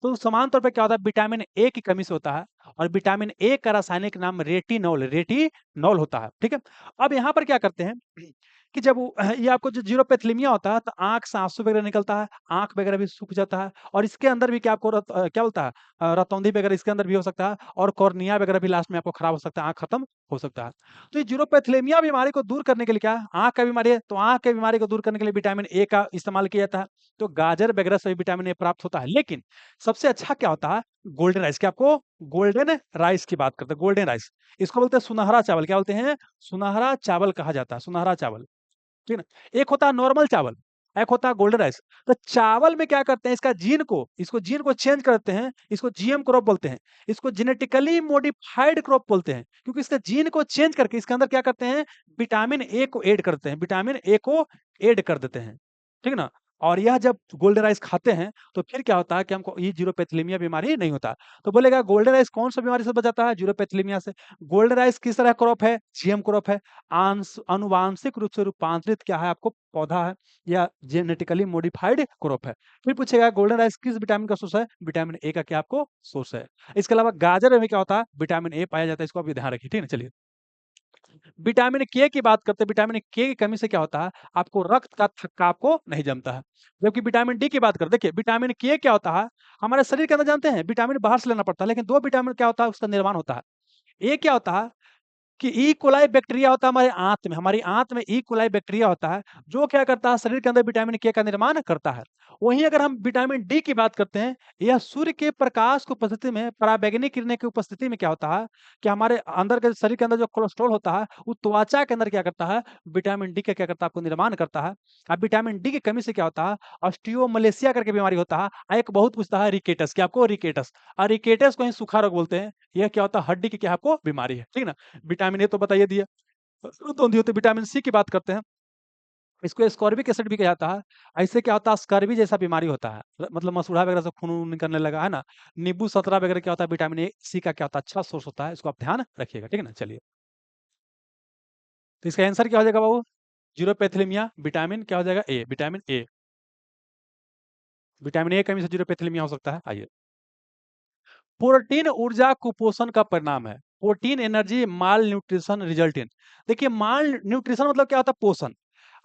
तो समान तौर पे क्या होता है, विटामिन ए की कमी से होता है। और विटामिन ए का रासायनिक नाम रेटिनॉल रेटिनॉल होता है, ठीक है। अब यहाँ पर क्या करते हैं कि जब ये आपको जो जीरोपेथेलिमिया होता है तो आँख से आँसू वगैरह निकलता है, आँख वगैरह भी सूख जाता है और इसके अंदर भी क्या आपको क्या बोलता है रतौंधी वगैरह इसके अंदर भी हो सकता है और कॉर्निया वगैरह भी लास्ट में आपको खराब हो सकता है, आँख खत्म हो सकता है। तो ये जीरोपेथेलिमिया बीमारी को दूर करने के लिए क्या है, आँख का बीमारी है तो आँख की बीमारी को दूर करने के लिए विटामिन ए का इस्तेमाल किया जाता है। तो गाजर वगैरह से भी विटामिन ए प्राप्त होता है। लेकिन सबसे अच्छा क्या होता है गोल्डन राइस, क्या आपको गोल्डन राइस की बात करते हैं, गोल्डन राइस। इसको बोलते हैं सुनहरा चावल, क्या बोलते हैं? सुनहरा चावल कहा जाता है, सुनहरा चावल। ठीक है ना? एक होता है नॉर्मल चावल, एक होता है गोल्डन राइस। तो चावल में क्या करते हैं इसको जीन को चेंज करते हैं, इसको जीएम क्रॉप बोलते हैं, इसको जेनेटिकली मॉडिफाइड क्रॉप बोलते हैं, क्योंकि इसका जीन को चेंज करके इसके अंदर क्या करते हैं विटामिन ए को ऐड करते हैं, विटामिन ए को ऐड कर देते हैं, ठीक है ना? और यह जब गोल्डन राइस खाते हैं तो फिर क्या होता है कि हमको ये जीरोपेथेलिमिया बीमारी नहीं होता। तो बोलेगा गोल्डन राइस कौन सा बीमारी से बचाता है? जीरोपेथेलिमिया से। गोल्डन राइस किस तरह क्रॉप है? जीएम क्रॉप है। आनुवांशिक रूप से रूपांतरित क्या है आपको पौधा है या जेनेटिकली मॉडिफाइड क्रॉप है। फिर पूछेगा गोल्डन राइस किस विटामिन का सोर्स है? विटामिन ए का क्या आपको सोर्स है। इसके अलावा गाजर में क्या होता है विटामिन ए पाया जाता है, इसको आप ध्यान रखिए, ठीक है? चलिए विटामिन के की बात करते हैं। विटामिन के की कमी से क्या होता है आपको रक्त का थक्का आपको नहीं जमता है। जबकि विटामिन डी की बात करें, देखिए विटामिन के क्या होता है हमारे शरीर के अंदर जानते हैं विटामिन बाहर से लेना पड़ता है, लेकिन दो विटामिन क्या होता है उसका निर्माण होता है। ए क्या होता है कि ई कोलाई बैक्टीरिया होता है हमारी आंत में ई कोलाई बैक्टीरिया होता है, जो क्या करता है शरीर के अंदर विटामिन के का निर्माण करता है। वहीं अगर हम विटामिन डी की बात करते हैं, यह सूर्य के प्रकाश की उपस्थिति में पराबैंगनी किरणें की उपस्थिति में क्या होता है कि हमारे अंदर के शरीर के अंदर जो कोलेस्ट्रॉल होता है वो त्वचा के अंदर क्या करता है विटामिन डी का क्या करता है आपको निर्माण करता है। अब विटामिन डी की कमी से क्या होता है ऑस्टियोमलेशिया करके बीमारी होता है। एक बहुत पूछता है रिकेटस, क्या आपको रिकेटस, और रिकेटस को ही सूखा रोग बोलते हैं। यह क्या होता है हड्डी की क्या आपको बीमारी है, ठीक है ना? विटामिन ए तो बताइए दिया। तो होती विटामिन सी की बात करते हैं, इसको एस्कॉर्बिक एसिड भी कहा जाता है। ऐसे क्या होता है स्कर्वी जैसा बीमारी होता है, मतलब मसूड़ा वगैरह से खून निकलने लगा है ना। नींबू संतरा वगैरह क्या होता है विटामिन ए सी का क्या होता है अच्छा सोर्स होता है, इसको आप ध्यान रखिएगा, ठीक है ना? चलिए तो इसका आंसर क्या हो जाएगा बाबू? जीरोपेथिलिमिया विटामिन क्या हो जाएगा ए, विटामिन ए। विटामिन ए कमी से जीरोपेथिलिमिया हो सकता है। आइए प्रोटीन ऊर्जा कुपोषण का परिणाम है। Protein energy mall nutrition result in. देखिए माल न्यूट्रिशन मतलब क्या होता है पोषण।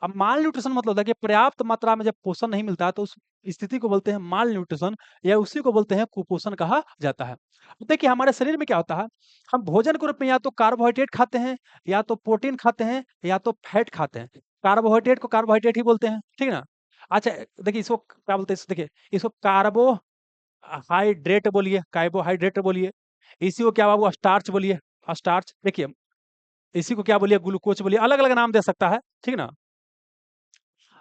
अब माल न्यूट्रिशन मतलब होता है कि पर्याप्त मात्रा में जब पोषण नहीं मिलता है तो उस स्थिति को बोलते हैं माल न्यूट्रिशन, या उसी को बोलते हैं कुपोषण कहा जाता है। अब देखिए हमारे शरीर में क्या होता है हम भोजन के रूप में या तो कार्बोहाइड्रेट खाते हैं, या तो प्रोटीन खाते हैं, या तो फैट खाते हैं। कार्बोहाइड्रेट को कार्बोहाइड्रेट ही बोलते हैं, ठीक है ना? अच्छा देखिए इसको क्या बोलते हैं देखिए इसको हाइड्रेट बोलिए, कार्बोहाइड्रेट बोलिए, इसी को क्या बाबू स्टार्च बोलिए, स्टार्च। देखिए इसी को क्या बोलिए ग्लूकोज बोलिए, अलग अलग नाम दे सकता है, ठीक है ना?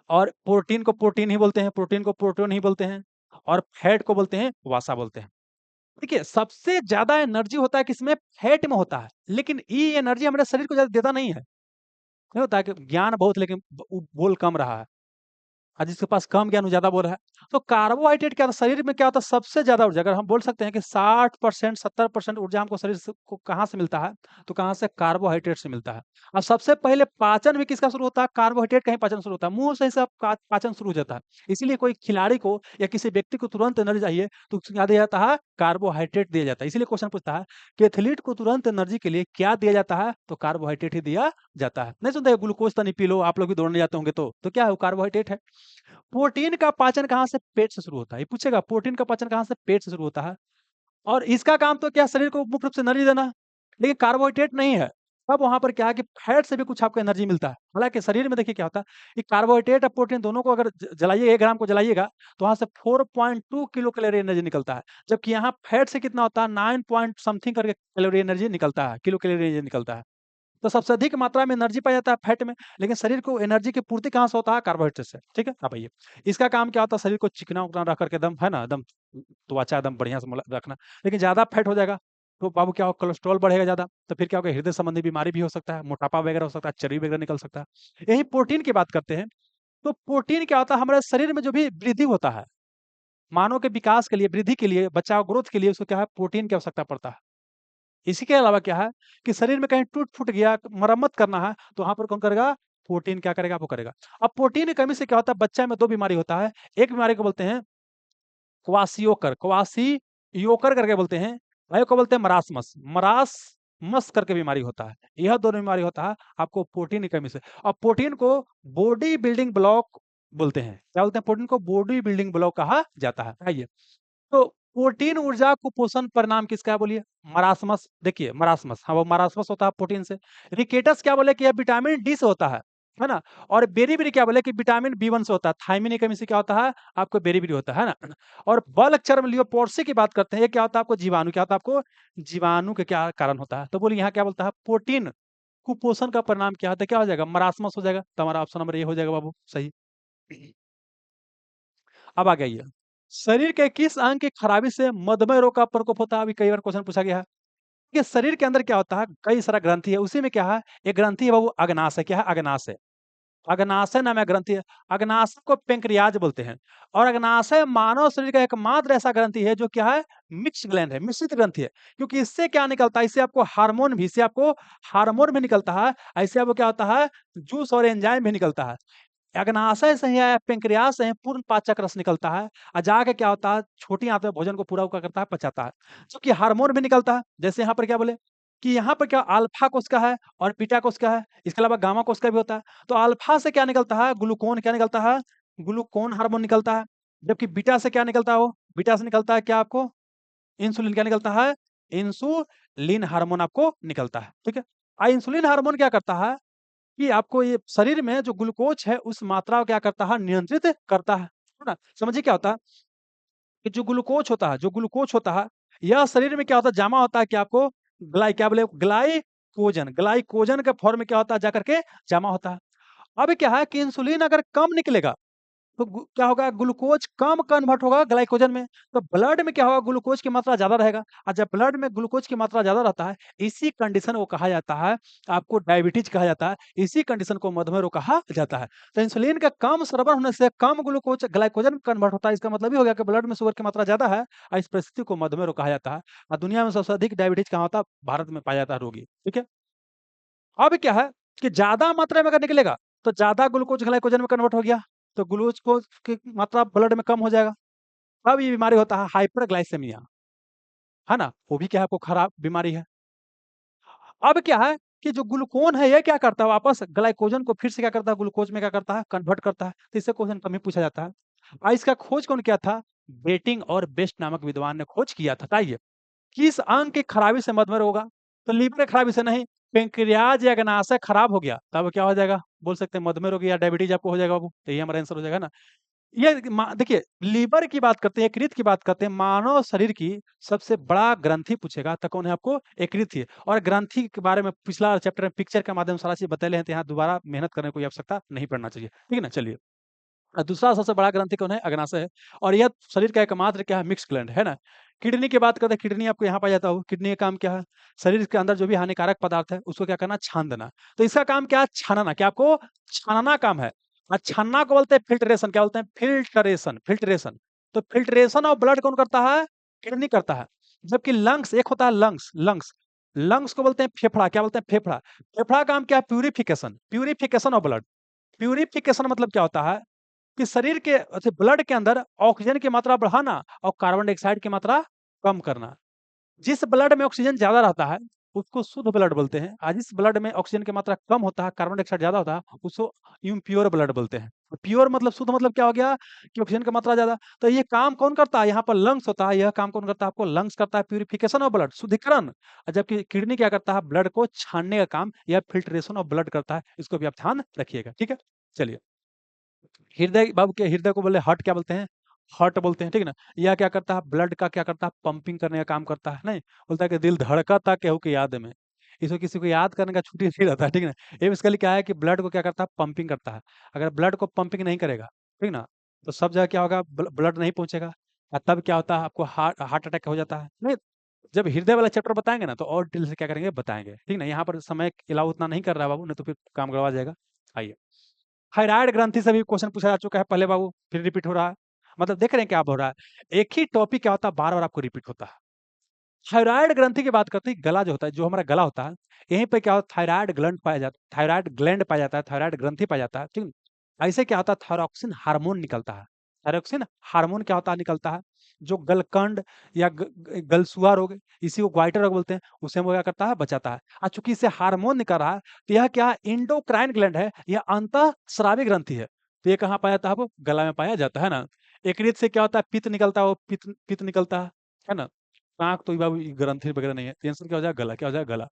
और प्रोटीन को प्रोटीन ही बोलते हैं, प्रोटीन को प्रोटीन ही बोलते हैं, और फैट को बोलते हैं वसा बोलते हैं। देखिए सबसे ज्यादा एनर्जी होता है किसमें? फैट में होता है, लेकिन ये एनर्जी हमारे शरीर को ज्यादा देता नहीं है। नहीं होता है कि ज्ञान बहुत लेकिन बोल कम रहा है, और जिसके पास कम ज्ञान वो ज़्यादा बोल रहा है। तो कार्बोहाइड्रेट क्या होता है शरीर में क्या होता है सबसे ज़्यादा ऊर्जा, अगर हम बोल सकते हैं कि 60% 70% ऊर्जा हमको शरीर से को कहाँ से मिलता है, तो कहाँ से? कार्बोहाइड्रेट से मिलता है। अब सबसे पहले पाचन भी किसका शुरू होता है? कार्बोहाइड्रेट का ही पाचन शुरू होता है, मुँह से ही सब पाचन शुरू हो जाता है। इसीलिए कोई खिलाड़ी को या किसी व्यक्ति को तुरंत एनर्जी चाहिए तो उसको क्या दिया जाता है? कार्बोहाइड्रेट दिया जाता है। इसीलिए क्वेश्चन पूछता है कि एथलीट को तुरंत एनर्जी के लिए क्या दिया जाता है? तो कार्बोहाइड्रेट ही दिया जाता है। नहीं सुनते ग्लूकोज तो नहीं पी लो, आप लोग भी दौड़ने जाते होंगे तो क्या है वो कार्बोहाइड्रेट है। प्रोटीन का पाचन कहाँ से? पेट से शुरू होता है। ये पूछेगा प्रोटीन का पाचन कहाँ से? पेट से शुरू होता है। और इसका काम तो क्या शरीर को मुख्य रूप से एनर्जी देना है, लेकिन कार्बोहाइड्रेट नहीं है। तब वहाँ पर क्या है कि फैट से भी कुछ आपको एनर्जी मिलता है। हालाँकि शरीर में देखिए क्या होता है कि कार्बोहाइड्रेट और प्रोटीन दोनों को अगर जलाइए 1 ग्राम को जलाइएगा तो वहाँ से 4.2 किलो कैलोरी एनर्जी निकलता है। जबकि यहाँ फैट से कितना होता है 9 पॉइंट समथिंग करके कैलोरी एनर्जी निकलता है, किलो कैलोरी एनर्जी निकलता है। तो सबसे अधिक मात्रा में एनर्जी पाया जाता है फैट में, लेकिन शरीर को एनर्जी की पूर्ति कहाँ से होता है? कार्बोहाइड्रेट से, ठीक है? अब आइए, इसका काम क्या होता है? शरीर को चिकना-उकना रख करके एकदम है ना, एकदम त्वचा एकदम बढ़िया से रखना। लेकिन ज़्यादा फैट हो जाएगा, तो बाबू क्या होगा कोलेस्ट्रॉल बढ़ेगा ज़्यादा, तो फिर क्या होगा हृदय संबंधी बीमारी भी हो सकता है, मोटापा वगैरह हो सकता है, चर्बी वगैरह निकल सकता है। यही प्रोटीन की बात करते हैं, तो प्रोटीन क्या होता है हमारे शरीर में जो भी वृद्धि होता है, मानव के विकास के लिए, वृद्धि के लिए, बचाव ग्रोथ के लिए उसको क्या है प्रोटीन की आवश्यकता पड़ता है। इसी के अलावा क्या है कि शरीर में कहीं टूट-फूट गया, मरम्मत करना है, तो वहाँ पर कौन करेगा? प्रोटीन क्या करेगा? वो करेगा। अब प्रोटीन की कमी से क्या होता है? बच्चा में 2 बीमारी होता है। एक बीमारी को बोलते हैं क्वाशियोकर, क्वाशियोकर करके बोलते हैं। वायु को बोलते हैं मरासमस, मरासमस करके बीमारी होता है। यह दोनों बीमारी होता है आपको प्रोटीन की कमी से। और प्रोटीन को बॉडी बिल्डिंग ब्लॉक बोलते हैं। क्या बोलते हैं? प्रोटीन को बॉडी बिल्डिंग ब्लॉक कहा जाता है। आइए, तो प्रोटीन ऊर्जा कुपोषण परिणाम किसका है बोलिए? मरासमस। देखिए मरासमस, हाँ वो मरासमस होता है प्रोटीन से। रिकेटस क्या बोले कि यह विटामिन डी से होता है ना? और बेरी-बेरी क्या बोले कि विटामिन बी1 से होता है। थायमिन की कमी से क्या होता है? आपको बेरी-बेरी होता है ना? और बल चर्म लियोपोर्सी की बात करते हैं, ये क्या होता है आपको? जीवाणु। क्या होता है आपको? जीवाणु के क्या कारण होता है? तो बोलिए यहाँ क्या बोलता है? प्रोटीन कुपोषण का परिणाम क्या होता है? क्या हो जाएगा? मरासमस हो जाएगा। तो हमारा ऑप्शन नंबर ए हो जाएगा बाबू, सही। अब आ गई है, शरीर के किस अंग की खराबी से मधुमेह रोग का प्रकोप होता है? अभी कई बार क्वेश्चन पूछा गया है कि शरीर के अंदर क्या होता है? कई सारा ग्रंथि है, उसी में क्या है? एक ग्रंथि है वो अग्नाशय। क्या है? अग्नाशय। अग्नाशय नाम है ग्रंथि है। अग्नाशय को पेंक्रियाज बोलते हैं। और अग्नाशय मानव शरीर का एकमात्र ऐसा ग्रंथि है जो क्या है? मिक्स ग्लैंड है, मिश्रित ग्रंथि है। क्योंकि इससे क्या निकलता है? इससे आपको हार्मोन भी निकलता है। ऐसे आपको क्या होता है? जूस और एंजाइम भी निकलता है। अग्नाशय से ही या पेंक्रियाज से ही पूर्ण पाचक रस निकलता है। और जाके क्या होता है? छोटी आंत में भोजन को पूरा क्या करता है? पचाता है। क्योंकि हार्मोन भी निकलता है। जैसे यहाँ पर क्या बोले कि यहाँ पर क्या अल्फा कोशिका है और बीटा कोशिका है। इसके अलावा गामा कोशिका भी होता है। तो अल्फा से क्या निकलता है? ग्लूकोन। क्या निकलता है? ग्लूकोन हार्मोन निकलता है। जबकि बीटा से क्या निकलता है? वो बीटा से निकलता है क्या आपको? इंसुलिन। क्या निकलता है? इंसुलिन हार्मोन आपको निकलता है। ठीक है। इंसुलिन हार्मोन क्या करता है कि आपको ये शरीर में जो ग्लूकोज है उस मात्रा को क्या करता है? नियंत्रित करता है ना? समझिए क्या होता है कि जो ग्लूकोज होता है, यह शरीर में क्या होता है? जमा होता है कि आपको क्या बोले? ग्लाइकोजन। ग्लाइकोजन के फॉर्म में क्या होता है? जाकर के जमा होता है। अब क्या है कि इंसुलिन अगर कम निकलेगा तो क्या होगा? ग्लूकोज कम कन्वर्ट होगा ग्लाइकोजन में। तो ब्लड में क्या होगा? ग्लूकोज की मात्रा ज्यादा रहेगा। और जब ब्लड में ग्लूकोज की मात्रा ज्यादा रहता है, इसी कंडीशन को कहा जाता है आपको डायबिटीज कहा जाता है। इसी कंडीशन को मधुमेह रोग कहा जाता है। तो इंसुलिन का कम सरबराह होने से कम ग्लूकोज ग्लाइकोजन में कन्वर्ट होता है। इसका मतलब ये हो गया कि ब्लड में शुगर की मात्रा ज्यादा है और इस परिस्थिति को मधुमेह रोग कहा जाता है। और दुनिया में सबसे अधिक डायबिटीज कहाँ होता है? भारत में पाया जाता है रोगी। ठीक है। अब क्या है कि ज़्यादा मात्रा में अगर निकलेगा, तो ज़्यादा ग्लूकोज ग्लाइकोजन में कन्वर्ट हो गया, तो ग्लूकोज की मात्रा ब्लड में कम हो जाएगा। तब ये बीमारी होता है हाइपरग्लाइसेमिया, है ना? वो भी क्या है? आपको खराब बीमारी है। अब क्या है कि जो ग्लूकोन है, ये क्या करता है? वापस ग्लाइकोजन को फिर से क्या करता है? ग्लूकोज में क्या करता है? कन्वर्ट करता है। तो इससे क्वेश्चन कम ही पूछा जाता है। इसका खोज कौन किया था? बेटिंग और बेस्ट नामक विद्वान ने खोज किया था। बताइए, किस अंग की खराबी से मधुमेह होगा? तो लीवर की खराबी से नहीं, पेंक्रियाज या अग्नाशय खराब हो गया, तब क्या हो जाएगा? बोल सकते हैं मधुमेह रोग या डायबिटीज आपको हो जाएगा बाबू। तो यही हमारा आंसर हो जाएगा ना। ये देखिए, लीवर की बात करते हैं, यकृत की बात करते हैं, मानव शरीर की सबसे बड़ा ग्रंथि पूछेगा तो कौन है आपको? यकृत ही। और ग्रंथि के बारे में पिछला चैप्टर में पिक्चर के माध्यम से सारा चीज बतैले हैं, तो यहाँ दोबारा मेहनत करने की कोई आवश्यकता नहीं पड़ना चाहिए। ठीक है ना? चलिए, दूसरा सबसे बड़ा ग्रंथि कौन है? अग्नाशय है। और यह शरीर का एकमात्र क्या है? मिक्स ग्लैंड है ना। किडनी की बात करते हैं, किडनी आपको यहाँ पाया जाता हो। किडनी का काम क्या है? शरीर के अंदर जो भी हानिकारक पदार्थ है उसको क्या करना? छान देना। तो इसका काम क्या है? छानना। क्या आपको? छानना काम है। और छानना को बोलते हैं फिल्ट्रेशन। क्या बोलते हैं? फिल्ट्रेशन। फिल्ट्रेशन। तो फिल्ट्रेशन ऑफ ब्लड कौन करता है? किडनी करता है। जबकि लंग्स, एक होता है लंग्स। लंग्स लंग्स को बोलते हैं फेफड़ा। क्या बोलते हैं? फेफड़ा। फेफड़ा का काम क्या है? Purification. Purification of blood. Purification मतलब क्या होता है कि शरीर के ब्लड के अंदर ऑक्सीजन की मात्रा बढ़ाना और कार्बन डाइऑक्साइड की मात्रा कम करना। जिस ब्लड में ऑक्सीजन ज्यादा रहता है उसको शुद्ध ब्लड बोलते हैं। और जिस ब्लड में ऑक्सीजन की मात्रा कम होता है, कार्बन डाइऑक्साइड ज्यादा होता है, उसको इम्प्योर ब्लड बोलते हैं। प्योर मतलब शुद्ध, मतलब क्या हो गया कि ऑक्सीजन की मात्रा ज्यादा। तो ये काम कौन करता है? यहाँ पर लंग्स होता है। यह काम कौन करता है? आपको लंग्स करता है प्यूरिफिकेशन ऑफ ब्लड, शुद्धिकरण। और जबकि किडनी क्या करता है? ब्लड को छानने का काम या फिल्ट्रेशन ऑफ ब्लड करता है। इसको भी आप ध्यान रखिएगा। ठीक है। चलिए, हृदय बाबू के हृदय को बोले हार्ट। क्या बोलते हैं? हार्ट बोलते हैं। ठीक है ना। यह क्या करता है? ब्लड का क्या करता है? पंपिंग करने का काम करता है। नहीं, बोलता है कि दिल धड़कता केहू की याद में। इसको किसी को याद करने का छुट्टी नहीं रहता है। ठीक है ना। ये बेसिकली क्या है कि ब्लड को क्या करता है? पंपिंग करता है। अगर ब्लड को पंपिंग नहीं करेगा, ठीक ना, तो सब जगह क्या होगा? ब्लड नहीं पहुंचेगा। और तब क्या होता है? आपको हार्ट हार्ट अटैक हो जाता है। नहीं, जब हृदय वाला चैप्टर बताएंगे ना तो और डिटेल से क्या करेंगे बताएंगे। ठीक ना। यहाँ पर समय अलाउ उतना नहीं कर रहा बाबू, नहीं तो फिर काम गड़बड़ा जाएगा। आइए, थायराइड ग्रंथि से भी क्वेश्चन पूछा जा चुका है पहले बाबू, फिर रिपीट हो रहा है। मतलब देख रहे हैं क्या हो रहा है? एक ही टॉपिक क्या होता है? बार बार आपको रिपीट होता है। थायराइड ग्रंथि की बात करते हैं, गला जो होता है, जो हमारा गला होता है, यहीं पे क्या होता है? थायराइड ग्लैंड पाया जाता है। थायराइड ग्लैंड पाया जाता है, थायराइड ग्रंथि पाया जाता है। ठीक है? ऐसे क्या होता है? थायरॉक्सिन हार्मोन निकलता है। थायरोक्सिन हार्मोन क्या होता है निकलता है, जो गलकंड या गलसुआ रोग, इसी को ग्वाइटर रोग बोलते हैं, उसे वो क्या करता है, बचाता है। चूंकि इससे हार्मोन निकल रहा है, तो यह क्या है, इंडोक्राइन ग्लैंड है, यह अंतःस्रावी ग्रंथि है। तो ये कहाँ पाया जाता है, वो गला में पाया जाता है ना। यकृत से क्या होता है, पित्त निकलता है, वो पित्त पित्त निकलता है ना। आँख तो बाबू ग्रंथि वगैरह नहीं है, टेंशन क्या हो जाएगा, गला क्या हो जाएगा, गला।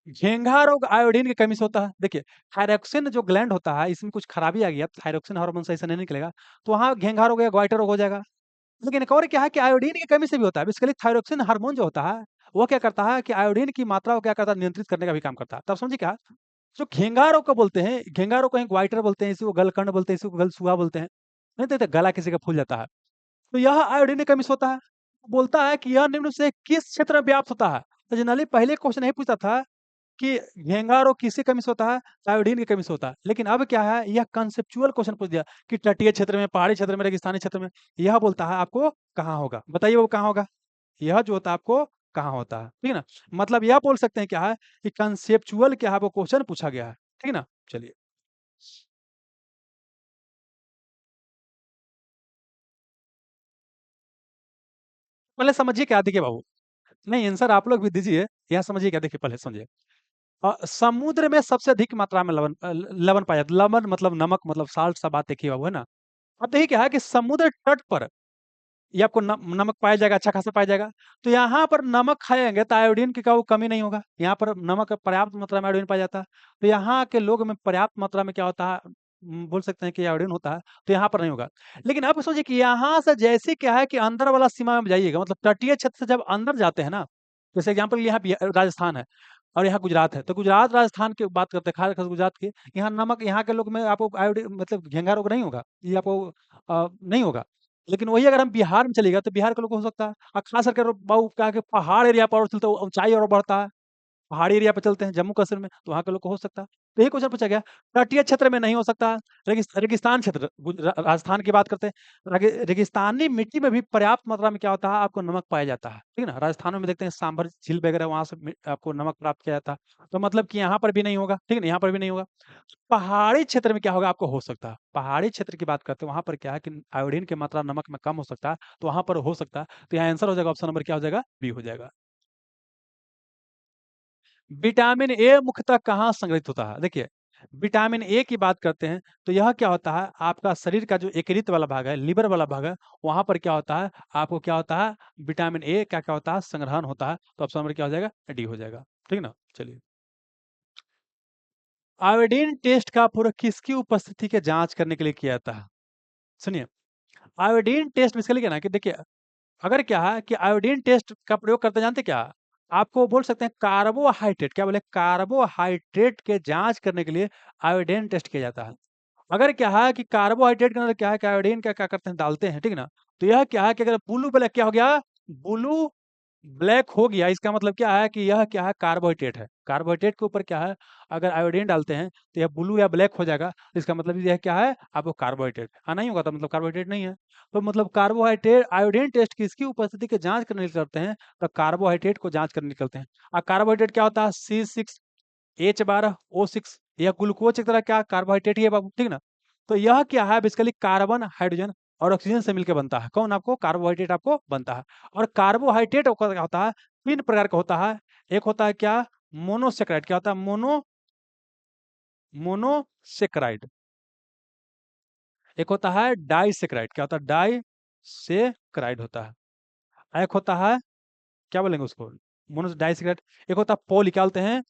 घेंघा रोग आयोडीन की कमी से होता है। देखिए, थायरॉक्सिन जो ग्लैंड होता है, इसमें कुछ खराबी आ गई है, थायरॉक्सिन हार्मोन सही से नहीं निकलेगा, तो वहाँ घेंघा रोग या ग्वाइटर रोग हो जाएगा। लेकिन एक और क्या है कि आयोडीन की कमी से भी होता है। बेसिकली थायरॉक्सिन हार्मोन जो होता है, वो क्या करता है कि आयोडीन की मात्रा को क्या करता है, नियंत्रित करने का भी काम करता है। तब समझिए क्या, जो घेंघा रोग को बोलते हैं, घेंघा रोग को कहीं ग्वाइटर बोलते हैं, इसी को गलकंड बोलते हैं, इसी को गलसुआ बोलते हैं। नहीं तो गला किसी का फूल जाता है, तो यह आयोडीन की कमी से होता है। बोलता है कि यह निम्न से किस क्षेत्र में व्याप्त होता है। तो जनरली पहले क्वेश्चन यही पूछता था कि घेंघा रोग किसकी कमी से होता है? आयोडीन की कमी से होता है। लेकिन अब क्या है, यह कॉन्सेप्चुअल क्वेश्चन पूछ दिया कि तटीय क्षेत्र में, पहाड़ी क्षेत्र में, रेगिस्तानी क्षेत्र में, यह बोलता है आपको कहाँ होगा। बताइए वो कहाँ होगा? यह जो होता है आपको कहाँ होता है, ठीक है ना? मतलब यह बोल सकते हैं क्या है कि कॉन्सेप्चुअल क्या है, वो क्वेश्चन पूछा गया है, ठीक है ना? चलिए, पहले समझिए क्या, देखिए बाबू, नहीं आंसर आप लोग भी दीजिए, यह समझिए क्या, देखिए पहले समझिए। समुद्र में सबसे अधिक मात्रा में लवण लवण पाया जाता है। लवण मतलब नमक, मतलब साल्ट, सा बात देखिए बाबू, है ना। अब देखिए क्या है कि समुद्र तट पर ये आपको नमक पाया जाएगा, अच्छा खासा पाया जाएगा। तो यहाँ पर नमक खाएंगे तो आयोडीन की का वो कमी नहीं होगा, यहाँ पर नमक पर्याप्त मात्रा में आयोडीन पाया जाता है। तो यहाँ के लोग में पर्याप्त मात्रा में क्या होता है, बोल सकते हैं कि आयोडीन होता है, तो यहाँ पर नहीं होगा। लेकिन अब सोचिए कि यहाँ से जैसे क्या है कि अंदर वाला सीमा में जाइएगा, मतलब तटीय क्षेत्र से जब अंदर जाते हैं ना, जैसे एग्जाम्पल यहाँ राजस्थान है और यहाँ गुजरात है, तो गुजरात राजस्थान की बात करते हैं, खास गुजरात की, यहाँ नमक, यहाँ के लोग में आपको आयोडीन मतलब घेंघा रोग नहीं होगा, ये आपको नहीं होगा। लेकिन वही अगर हम बिहार में चले गए, तो बिहार के लोग को हो सकता है, और खास करके बाबू क्या है कि पहाड़ एरिया पर और चलते ऊंचाई और बढ़ता है, पहाड़ी एरिया पे चलते हैं, जम्मू कश्मीर में, तो वहाँ के लोग को हो सकता है। तो यही क्वेश्चन पूछा गया। तटीय क्षेत्र में नहीं हो सकता। रेगिस्तान क्षेत्र, राजस्थान की बात करते हैं, रेगिस्तानी मिट्टी में भी पर्याप्त मात्रा में क्या होता है, आपको नमक पाया जाता है, ठीक है ना। राजस्थान में देखते हैं सांभर झील वगैरह, वहां से आपको नमक प्राप्त किया जाता है। तो मतलब कि यहाँ पर भी नहीं होगा, ठीक है ना, यहाँ पर भी नहीं होगा। पहाड़ी क्षेत्र में क्या होगा, आपको हो सकता है, पहाड़ी क्षेत्र की बात करते हैं, वहां पर क्या है कि आयोडीन की मात्रा नमक में कम हो सकता है, तो वहां पर हो सकता है। तो यहाँ आंसर हो जाएगा, ऑप्शन नंबर क्या हो जाएगा, बी हो जाएगा। विटामिन ए मुख्यतः कहाँ संग्रहित होता है? देखिए, विटामिन ए की बात करते हैं, तो यह क्या होता है, आपका शरीर का जो यकृत वाला भाग है, लिवर वाला भाग है, वहाँ पर क्या होता है, आपको क्या होता है, विटामिन ए क्या-क्या होता है, संग्रहण होता है। तो ऑप्शन नंबर क्या हो जाएगा, डी हो जाएगा। ठीक ना? चलिए। आयोडीन टेस्ट का पूरा किसकी उपस्थिति की जाँच करने के लिए किया जाता है? सुनिए, आयोडीन टेस्ट बेसिकली क्या है ना कि देखिए, अगर क्या है कि आयोडीन टेस्ट का प्रयोग करते जानते क्या? आपको बोल सकते हैं कार्बोहाइड्रेट, क्या बोले, कार्बोहाइड्रेट के जाँच करने के लिए आयोडीन टेस्ट किया जाता है। अगर क्या है कि कार्बोहाइड्रेट के अंदर क्या है कि आयोडीन क्या क्या करते हैं, डालते हैं, ठीक है ना? तो यह क्या है कि अगर ब्लू ब्लैक क्या हो गया? ब्लू ब्लैक हो गया, इसका मतलब क्या है कि यह क्या है, कार्बोहाइड्रेट है। कार्बोहाइड्रेट के ऊपर क्या है, अगर आयोडीन डालते हैं, तो यह ब्लू या ब्लैक हो जाएगा। इसका मतलब यह क्या है, आपको कार्बोहाइड्रेट। हाँ, नहीं होगा तो मतलब कार्बोहाइड्रेट नहीं है। तो मतलब कार्बोहाइड्रेट आयोडीन टेस्ट किसकी उपस्थिति की जाँच करने के लिए करते हैं? तो कार्बोहाइड्रेट को जाँच करने निकलते हैं। कार्बोहाइड्रेट क्या होता है? C6H12O6, यह ग्लूकोज की तरह क्या कार्बोहाइड्रेट ही है बाबू, ठीक ना। तो यह क्या है, बेसिकली कार्बन, हाइड्रोजन और ऑक्सीजन से मिलकर बनता है। कौन? आपको कार्बोहाइड्रेट आपको बनता है। और कार्बोहाइड्रेट क्या होता है, तीन प्रकार का होता है। एक होता है क्या, मोनोसेक्राइड, क्या होता है, मोनोसेक्राइड। एक होता है डाइसेक्राइड, क्या होता है, डाइसेक्राइड होता है। एक होता है, क्या बोलेंगे उसको, मोनो डाइसेक्राइड। एक होता है पोली, क्या बोलते हैं,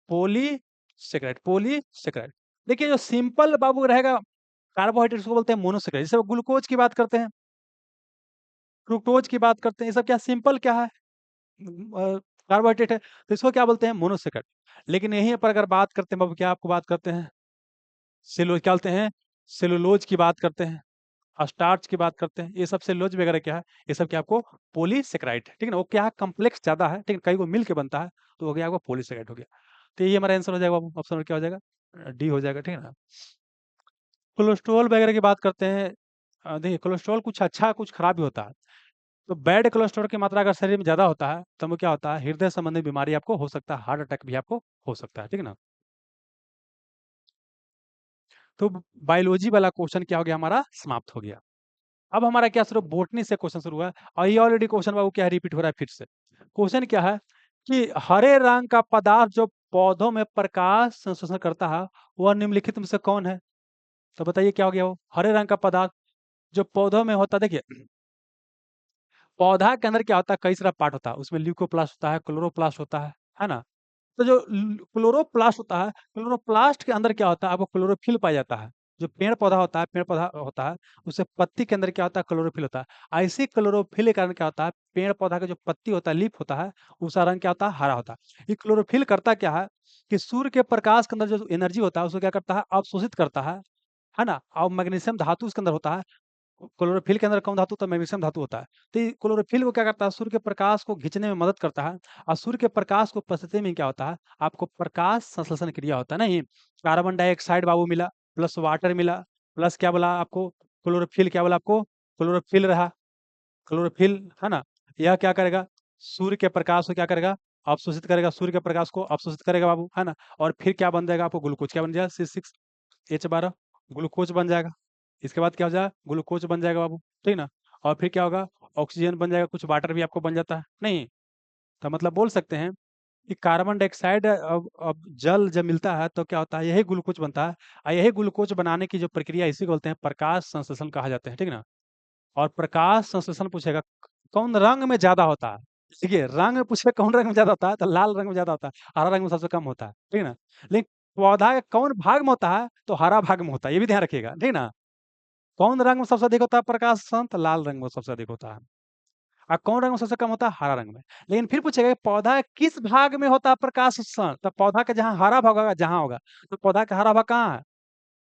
पॉलीसेकेराइड, पॉलीसेकेराइड। देखिए, जो सिंपल बाबू रहेगा कार्बोहाइड्रेट, उसको बोलते हैं मोनोसेकेराइड। जैसे ग्लूकोज की बात करते हैं, फ्रुक्टोज की बात करते हैं, ये सब क्या सिंपल क्या है, कार्बोहाइड्रेट है, तो इसको क्या बोलते हैं, मोनोसेकेराइड। लेकिन यहीं पर अगर बात करते हैं बाबू, क्या आपको बात करते हैं, सेलुलोज, क्या बोलते हैं, सेलुलोज की बात करते हैं, स्टार्च की बात करते हैं, ये सब सेलुलोज वगैरह क्या है, ये सब क्या आपको पॉलीसेकेराइड है, ठीक है ना। वो क्या है, कम्प्लेक्स ज्यादा है, ठीक है, कई को मिल के बनता है, तो हो गया आपको पॉलीसेकेराइड हो गया। तो ये हमारा आंसर हो जाएगा बाबू, ऑप्शन क्या हो जाएगा, डी हो जाएगा, ठीक है ना। कोलेस्ट्रॉल वगैरह की बात करते हैं, देखिए कोलेस्ट्रॉल कुछ अच्छा कुछ खराब भी होता है। तो बैड कोलेस्ट्रॉल की मात्रा अगर शरीर में ज़्यादा होता है, तो वो क्या होता है, हृदय संबंधी बीमारी आपको हो सकता है, हार्ट अटैक भी आपको हो सकता है, ठीक है ना। तो बायोलॉजी वाला क्वेश्चन क्या हो गया हमारा, समाप्त हो गया। अब हमारा क्या शुरू, बोटनी से क्वेश्चन शुरू हुआ और ये ऑलरेडी क्वेश्चन बाबू क्या रिपीट हो रहा है फिर से। क्वेश्चन क्या है कि हरे रंग का पदार्थ जो पौधों में प्रकाश संश्लेषण करता है वह निम्नलिखित में से कौन है? तो बताइए क्या हो गया वो हरे रंग का पदार्थ जो पौधों में होता है। देखिए पौधा के अंदर क्या होता है, कई सारा पार्ट होता है, उसमें ल्यूकोप्लास्ट होता है, क्लोरोप्लास्ट होता है ना? तो जो क्लोरोप्लास्ट होता है, क्लोरोप्लास्ट के अंदर क्या होता है, आपको क्लोरोफिल पाया जाता है। जो पेड़-पौधा होता है, पेड़-पौधा होता है, उससे पत्ती के अंदर क्या होता है, क्लोरोफिल होता है। ऐसे क्लोरोफिल के कारण क्या होता है, पेड़-पौधा का जो पत्ती होता है, लीफ होता है, उसका रंग क्या होता है, हरा होता है। ये क्लोरोफिल करता क्या है कि सूर्य के प्रकाश के अंदर जो एनर्जी होता है, उसको क्या करता है, अवशोषित करता है ना? और मैग्नीशियम धातु उसके अंदर होता है। क्लोरोफिल के अंदर कौन धातु होता है, मैग्नीशियम धातु होता है। तो ये क्लोरोफिल वो क्या करता है, सूर्य के प्रकाश को खींचने में मदद करता है और सूर्य के प्रकाश को उपस्थिति में क्या होता है, आपको प्रकाश संश्लेषण क्रिया होता है ना। ये कार्बन डाइऑक्साइड बाबू मिला, प्लस वाटर मिला, प्लस क्या बोला आपको, क्लोरोफिल क्या बोला आपको, क्लोरोफिल रहा, क्लोरोफिल है ना। यह क्या करेगा, सूर्य के प्रकाश को क्या करेगा, अवशोषित करेगा, सूर्य के प्रकाश को अवशोषित करेगा बाबू, है ना। और फिर क्या बन जाएगा, आपको ग्लूकोज क्या बन जाएगा, C6H12 ग्लूकोज बन जाएगा। इसके बाद क्या हो जाएगा, ग्लूकोज बन जाएगा बाबू, ठीक ना। और फिर क्या होगा, ऑक्सीजन बन जाएगा, कुछ वाटर भी आपको बन जाता है नहीं। तो मतलब बोल सकते हैं कि कार्बन डाइऑक्साइड अब जल जब मिलता है तो क्या होता है, यही ग्लूकोज बनता है। और यही ग्लूकोज बनाने की जो प्रक्रिया इसी को बोलते हैं प्रकाश संश्लेषण कहा जाता है, ठीक ना। और प्रकाश संश्लेषण पूछेगा कौन रंग में ज्यादा होता है। देखिए रंग में पूछे कौन रंग में ज्यादा होता है, तो लाल रंग में ज्यादा होता है, हरा रंग में सबसे कम होता है, ठीक ना। लेकिन पौधा के कौन भाग में होता है, तो हरा भाग में होता है, ये भी ध्यान रखिएगा, ठीक ना। कौन रंग में सबसे अधिक होता है प्रकाश संश्लेषण, तो लाल रंग में सबसे अधिक होता है। और कौन रंग में सबसे कम होता है, हरा रंग में। लेकिन फिर पूछेगा कि पौधा किस भाग में होता है प्रकाश संश्लेषण, तो पौधा का जहाँ हरा भाग होगा, जहाँ होगा, तो पौधा का हरा भाग कहाँ है,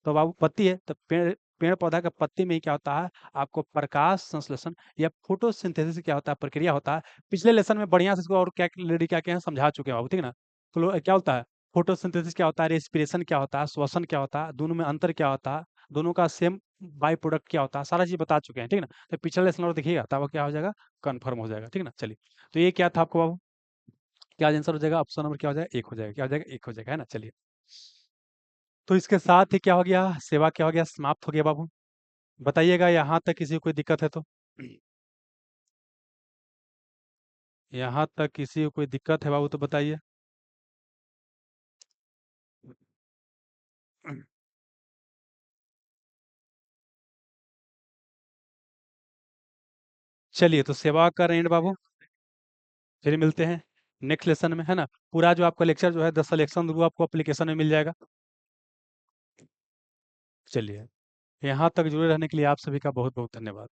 तो बाबू पत्ती है। तो पेड़ पेड़ पौधा का पत्ती में ही क्या होता है, आपको प्रकाश संश्लेषण या फोटोसिंथेसिस क्या होता है, प्रक्रिया होता है। पिछले लेसन में बढ़िया से इसको और क्या लेडी क्या क्या है समझा चुके हैं बाबू, ठीक है ना। क्या होता है, फोटोसिंथेसिस क्या होता है, रेस्पिरेशन क्या होता है, श्वसन क्या होता है, दोनों में अंतर क्या होता है, दोनों का सेम बाई प्रोडक्ट क्या होता है, सारा चीज बता चुके हैं, ठीक है ना। तो पिछले लेसन और देखिएगा तब वो क्या हो जाएगा, कन्फर्म हो जाएगा, ठीक है ना। चलिए तो ये क्या था आपको बाबू, क्या आंसर हो जाएगा, ऑप्शन नंबर क्या हो जाएगा, एक हो जाएगा, क्या हो जाएगा, एक हो जाएगा, है ना। चलिए तो इसके साथ ही क्या हो गया, सेवा क्या हो गया, समाप्त हो गया बाबू। बताइएगा यहाँ तक किसी को कोई दिक्कत है तो, यहाँ तक किसी को कोई दिक्कत है बाबू तो बताइए। चलिए तो सेवा का एंड बाबू, फिर मिलते हैं नेक्स्ट लेसन में, है ना। पूरा जो आपका लेक्चर जो है 10 सिलेक्शन रूल आपको एप्लीकेशन में मिल जाएगा। चलिए यहाँ तक जुड़े रहने के लिए आप सभी का बहुत बहुत धन्यवाद।